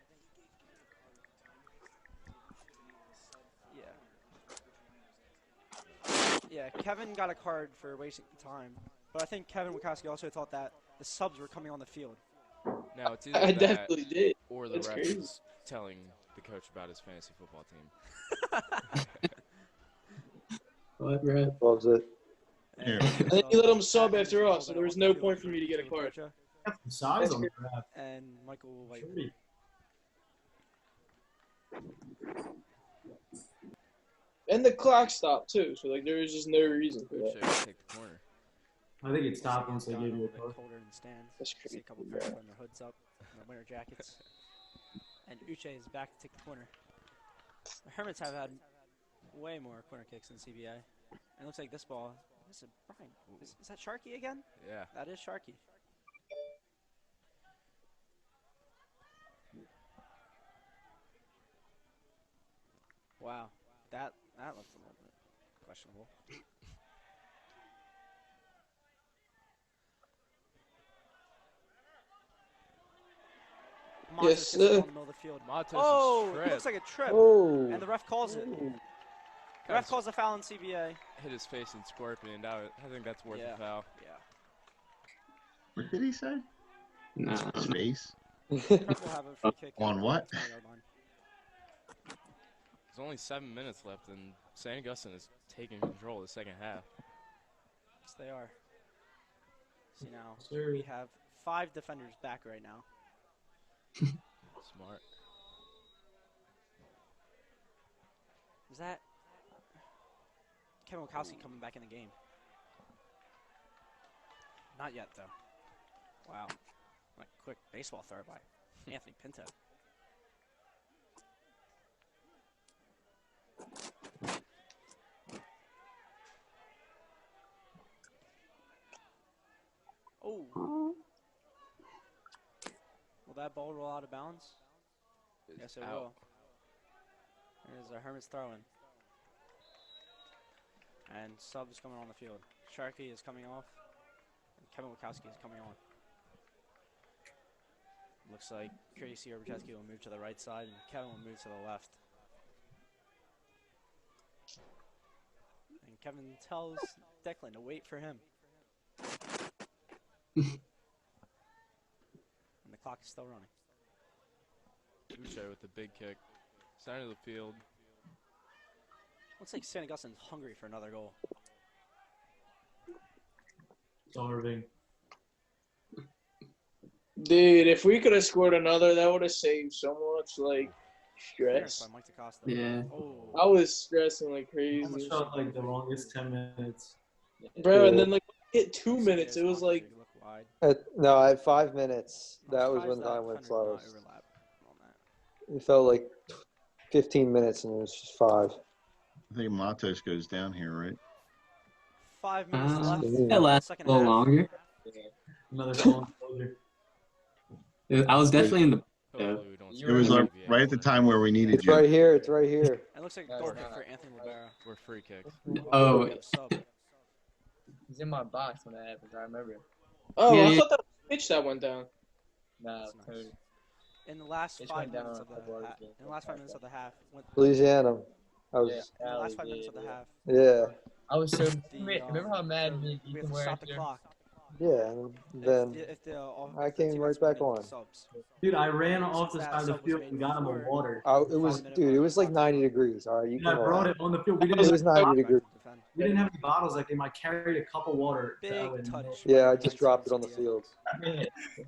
Yeah, Kevin got a card for wasting time, but I think Kevin Wachowski also thought that the subs were coming on the field. Now it's either I that definitely did. or the That's ref crazy. is telling the coach about his fantasy football team. What, bro? Loves it. Here. And then you let him sub after us, so there was no point for me to get a card. Got some size on the draft. And Michael White. Shorty. And the clock stopped too, so like there was just no reason for that. Should take the corner. I think it stopped once they Got gave a you a little bit card. colder in the stands. That's See a crazy, couple bro. players putting their hoods up, in their winter jackets. And Uche is back to take the corner. The Hermits have had way more corner kicks than CBA. And it looks like this ball. This is Brian. Is that Sharky again? Yeah. That is Sharky. Wow, that looked a little bit questionable. Matos Yes, gets the ball sir. in the middle of the field. Matos' Oh, it trip looks like a trip. Oh. And the ref calls it. The ref calls a foul on CBA. hit his face in Scorpion. I think that's worth Yeah. a foul. Yeah. What did he say? No. His face? Prep will have a free kick. On what? 20-yard line. There's only 7 minutes left, and St. Augustine is taking control of the second half. Yes, they are. See now, Sir. we have 5 defenders back right now. Smart. Is that Kevin Wachowski coming back in the game? Not yet, though. Wow. Like quick baseball throw by Anthony Pinto. Oh. Will that ball roll out of bounds? Yes, it will. There's a Hermit's throwing. And Sub is coming on the field. Sharkey is coming off. And Kevin Wachowski is coming on. Looks like Casey Orbachowski will move to the right side and Kevin will move to the left. And Kevin tells Declan to wait for him. And the clock is still running. Boucher with the big kick. Center of the field. Looks like St. Augustine's hungry for another goal. Starving. Dude, if we could have scored another, that would have saved so much, like, Clearance stress. by Mike DaCosta. Yeah. Oh. I was stressing like crazy. Almost felt like the longest 10 minutes. Bro, and then, like, hit 2 minutes. It was like, Look wide. No, at 5 minutes, that I'm was when surprised time went defender did not slowest. overlap on that. It felt like 15 minutes and it was just 5. I think Matos goes down here, right? 5 minutes left. yeah. in That the lasts second a little half. longer. Another song closer. I was definitely in the. Hopefully we don't You score were It was another like VA right at the goal. time where we needed It's you. right here. It's right here. It looks like No, goal it's kick not. for Anthony Rivera. We're free kicks. Oh, We have a sub. He's in my box when that happens. I remember. oh, Yeah, I yeah. thought that was pitch that went down. Nah, That's nice. Cody. In the last It's 5 went down minutes on of a couple the other games. in the last 5 minutes of the half, Louisiana. I was, Yeah, in the last Allie 5 minutes of did, the yeah. half, yeah. I was so. The, Remember how mad me and we have Ethan to were stop the after? clock. Yeah, and then If the I if the came teammates right back win, on. subs. Dude, I ran Since off the that side of the sub was field made and got him a before, water. It was, 5-minute dude, it mark, was like stop 90 the degrees. All right, you And I can brought lie. it on the field. It was 90 degrees. Defend. We didn't have any bottles that game. I carried a cup of water. to Big Owen. touch. Yeah, I by just 19 dropped it on the CBA. field.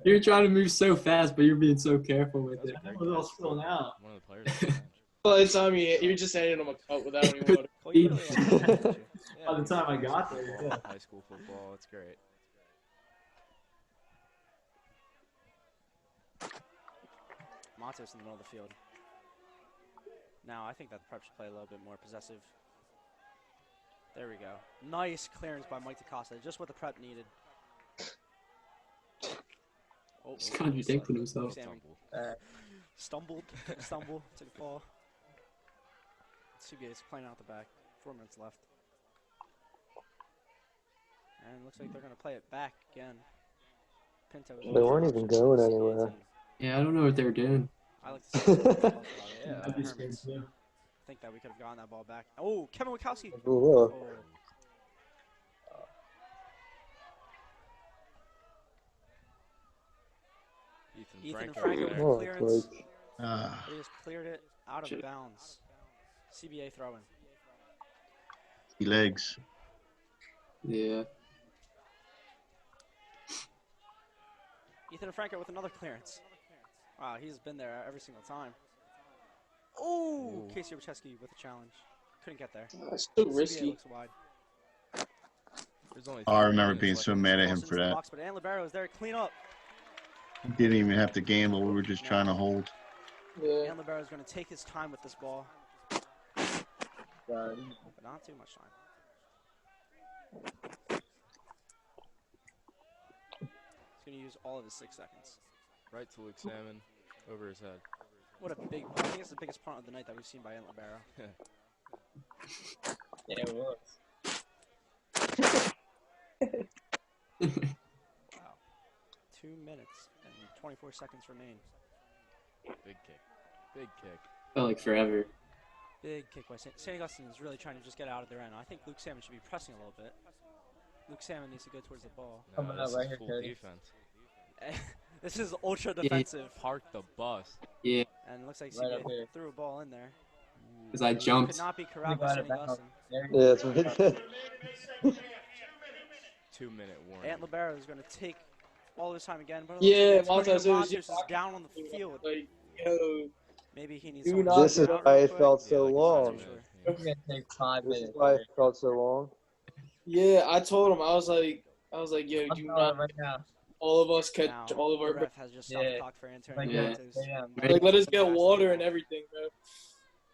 You're trying to move so fast, but you're being so careful with That was it. a great It was all catch. spilling out. One of the players. on the bench. By the time you just handed him a cup without any water. Well, you really like that, didn't you? Yeah, By the time I got Football, there, yeah. high school football, it's great. Matos in the middle of the field. Now, I think that the prep should play a little bit more possessive. There we go. Nice clearance by Mike DaCosta. Just what the prep needed. Oh, He's contradicting himself. Sammy Stumble. stumbled, took a fall. CBA's playing out the back. 4 minutes left. And it looks like they're going to play it back again. Pinto. They weren't even going anywhere. Yeah, I don't know what they're doing. I like to see I'd be scared Hermits. too. I think that we could have gotten that ball back. Oh, Kevin Wachowski. Ooh, Oh. Ethan Franco Franco there. with oh, clearance. like, He just cleared it out of bounds. CBA throwing. Legs. Yeah. Ethan Franco with another clearance. Wow, he's been there every single time. Oh, Casey Orbachowski with a challenge. Couldn't get there. That's so CBA risky. looks wide. There's only Oh, I 3 remember minutes being left so in the mad at him Wilson's for in the that. box, but Ann Libero is there to clean up. Didn't even have to gamble. We were just trying to hold. Yeah. Ann Libero is going to take his time with this ball, Sorry. but not too much time. He's going to use all of his 6 seconds. Right to Luke Salmon, over his head. What a big, I think it's the biggest punt of the night that we've seen by Ann Libero. Yeah, it was. Wow. 2 minutes and 24 seconds remain. Big kick. Big kick. Felt like forever. Big kick by St. Augustine is really trying to just get out of their end. I think Luke Salmon should be pressing a little bit. Luke Salmon needs to go towards the ball. No, Coming out this right is here, full Cody. defense. This is ultra defensive. Park the bus. Yeah, And it looks like Right CBA up here. threw a ball in there. because I Could jumped. not be corralled We by got it St. back up. Augustine. There Yeah, that's what it said. 2-minute warning. Ant Libero is going to take all his time again. But Yeah, Antonio Montes, it was Montes just is down on the field. Like, yo, Maybe he needs do someone not to This is sit out why real it quick. felt Yeah, so like long. sure. It's gonna take 5 This is minutes. why it felt so long. yeah, I told him, I was like, yo, I'm do telling not him right now. all of us catch Now, all of the our ref has just stopped the Yeah. clock for Antonio Like, Yeah. Montes. yeah. like, let us get water and everything, bro.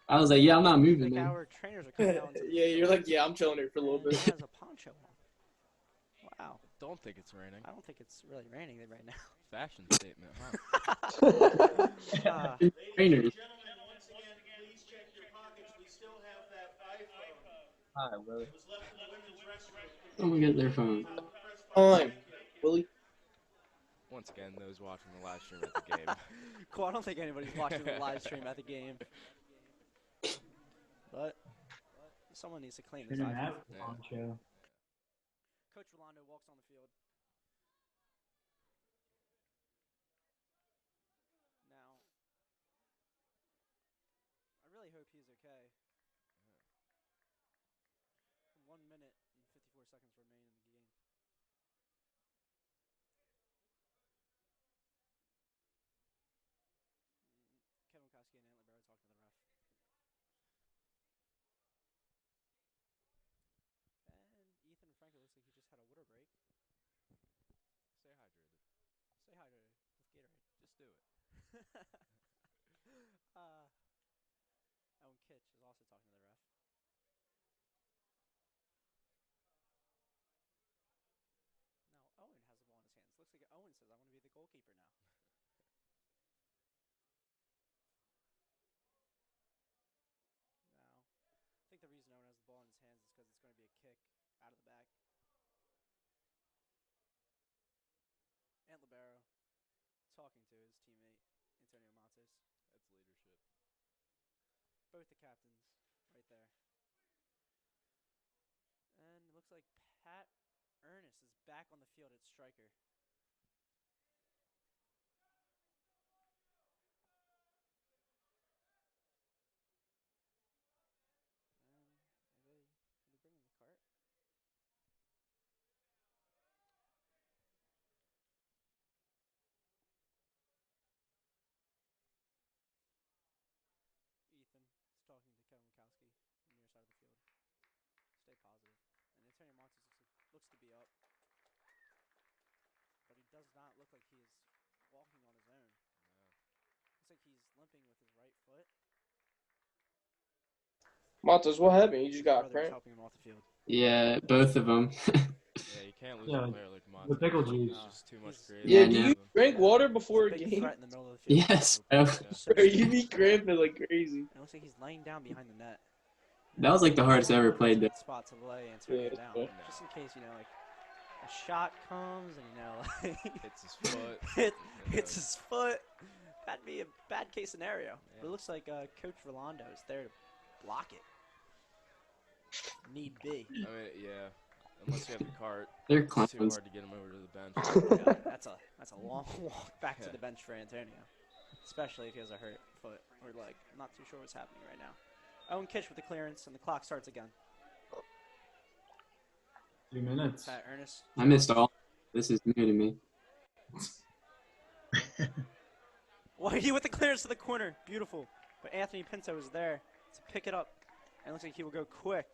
I was like, yeah, I'm not I moving, think man. our trainers are coming down. Yeah, you're like, yeah, I'm chilling here for a little And bit. he has a poncho on. Wow. Don't think it's raining. I don't think it's really raining right now. Fashion statement, huh? Trainers. Gentlemen, once again, please check your pockets. We still have that iPhone. All right, Willie. It was left in the women's restroom. Someone get their phone. Time, Willie. Once again, those watching the live stream at the game. Cool. I don't think anybody's watching the live stream at the game. But someone needs to clean this Didn't iPhone. have Yeah. poncho. Coach Rolando walks on the field. Now, I really hope he's okay. 1 minute and 54 seconds remain in the game. Kevin Koski and Ant Libero talking to the ref. And Ethan Franco looks like he just had a water break. Stay hydrated. Stay hydrated with Gatorade. Just do it. Owen Kitch is also talking to the ref. Now Owen has the ball in his hands. Looks like Owen says, "I want to be the goalkeeper now." Now, I think the reason Owen has the ball in his hands is because it's going to be a kick out of the back. Ant Libero talking to his teammate Antonio Montes. That's leadership. Both the captains right there. And it looks like Pat Ernest is back on the field at striker. Are they bringing the cart? Ethan is talking to Kevin Kowski on the near side of the field. Stay positive. And Antonio Montes looks to be up. But he does not look like he is walking on his own. Looks like he's limping with his right foot. Montes, what happened? You just got Brother's cramped? helping him off the field. Yeah, both of them. Yeah, you can't lose Yeah, a player like Montes. the pickle juice. It's just too much He's- creative. Yeah, Yeah, do no. you drink water before a Big game? threat in the middle of the field. Yes, bro. So Bro, you big. be cramping like crazy. It looks like he's laying down behind the net. That was like the hardest I ever played. Good spot to lay Antonio Yeah, down, yeah. just in case like a shot comes and like Hits his foot. hits his foot. That'd be a bad case scenario. But it looks like Coach Rolando is there to block it. Need be. I mean, yeah. Unless you have the cart, They're it's too clowns. hard to get him over to the bench. Yeah, that's a long walk back to Yeah. the bench for Antonio, especially if he has a hurt foot or leg. I'm not too sure what's happening right now. Owen Kitch with the clearance, and the clock starts again. 2 minutes. Pat Ernest. I missed all. This is new to me. Well, he with the clearance to the corner. Beautiful. But Anthony Pinto is there to pick it up. And it looks like he will go quick.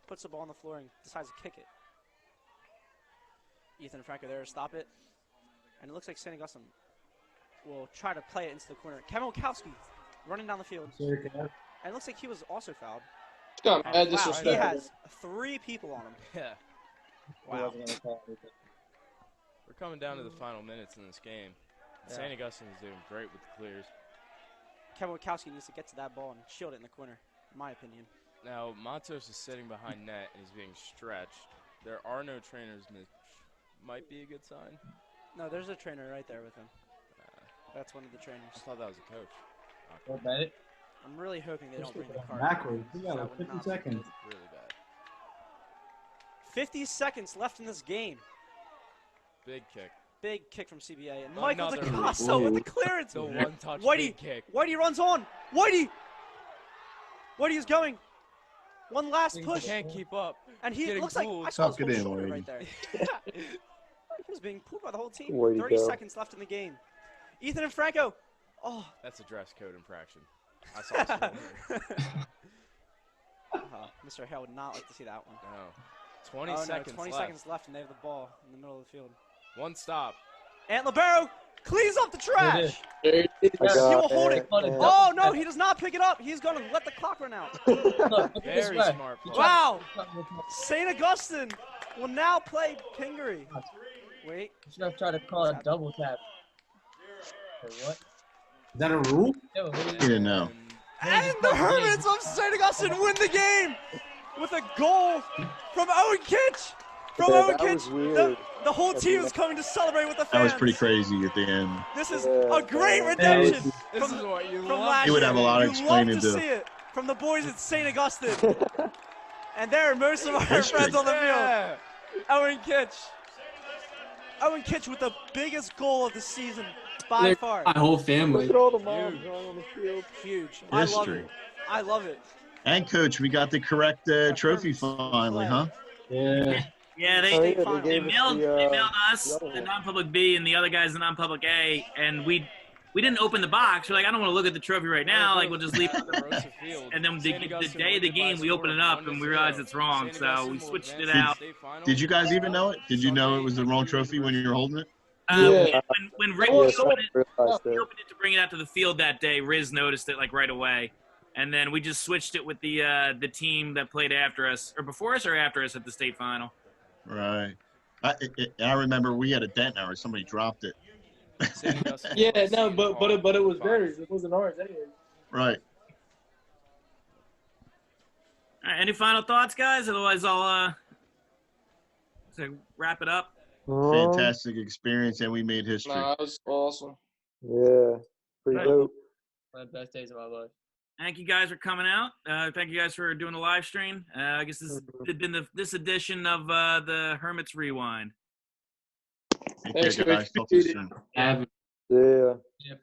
Puts the ball on the floor and decides to kick it. Ethan Franco there to stop it. And it looks like St. Augustine will try to play it into the corner. Kevin Wachowski running down the field. Sorry, Kev. And it looks like he was also fouled. It's got And mad wow, disrespect. he has 3 people on him. Yeah. Wow. We're coming down to the final minutes in this game. Yeah. St. Augustine is doing great with the clears. Kevin Wachowski needs to get to that ball and shield it in the corner, in my opinion. Now, Matos is sitting behind net and he's being stretched. There are no trainers, which might be a good sign. No, there's a trainer right there with him. That's one of the trainers. I thought that was a coach. Well, bet. I'm really hoping they don't bring the card. Backwards. We got That like would 50 not be seconds. good. 50 seconds left in this game. Big kick. Big kick from CBA. And Michael Another DeCasso with the clearance. The one-touch Whitey, big kick. Whitey runs on. Whitey is going. One last push. Can't keep up. And he Getting looks like pulled. I saw Suck his it whole in, shoulder Whitey. right there. He was being pulled by the whole team. Whitey 30 go. seconds left in the game. Ethan and Franco. Oh. That's a dress code infraction. I saw this one. Mr. Hale would not like to see that one. No. 20 Oh, no, seconds 20 left. seconds left, and they have the ball in the middle of the field. One stop. Ant Libero cleans up the trash. There it is. I He got will hold it. Ant. Oh, no, he does not pick it up. He's going to let the clock run out. Look, look at this Very way. smart play. Wow. St. Augustine will now play Pingree. Wait. You should have tried to call a double tap. Or what? Is that a rule? Yeah, but what He do didn't know. And the Hermits of St. Augustine win the game with a goal from Owen Kitch. From Yeah, Owen that was Kitch, weird. the whole At team the is coming to celebrate with the fans. That was pretty crazy at the end. This is Yeah, a great that redemption This is what you from love. last He would year. have a lot of You explaining love to to. see it from the boys at St. Augustine. And there are most of our History. friends on the field. Yeah. Owen Kitch. Owen Kitch with the biggest goal of the season by far. My whole Look family. at all the moms running on the field. Huge. I love History. it. I love it. And coach, we got the correct trophy finally, huh? Yeah. Yeah, Oh, they yeah, they finally gave us mailed us the other the one. non-public B and the other guys the non-public A, and we didn't open the box. We're like, I don't want to look at the trophy right now. Like, we'll just leave it. Rosa Field. And then St. the Augustine day of the won by game, we score open of it up 1-0. and we realize it's wrong. St. So Augustine we will switched it advance to out. the state final. Did you guys even know it? Did you know it was the wrong trophy when you were holding it? Yeah. When Rick Yes, I opened realized it, he it. opened it to bring it out to the field that day. Riz noticed it like right away. And then we just switched it with the team that played after us, or before us or after us at the state final. Right. I remember we had a dent in ours. Somebody dropped it. St. Augustine Yeah, won no, the but it was final. theirs. It wasn't ours anyway. Right. All right, any final thoughts, guys? Otherwise, I'll wrap it up. Fantastic experience, and we made history. Nah, that was awesome. Yeah. Pretty Right. dope. One of the best days of my life. Thank you guys for coming out. Thank you guys for doing the live stream. I guess this has been this edition of the Hermits Rewind. Take Thanks, care, Coach. guys. Talk to you Appreciate it. soon. Have Yeah. Yeah,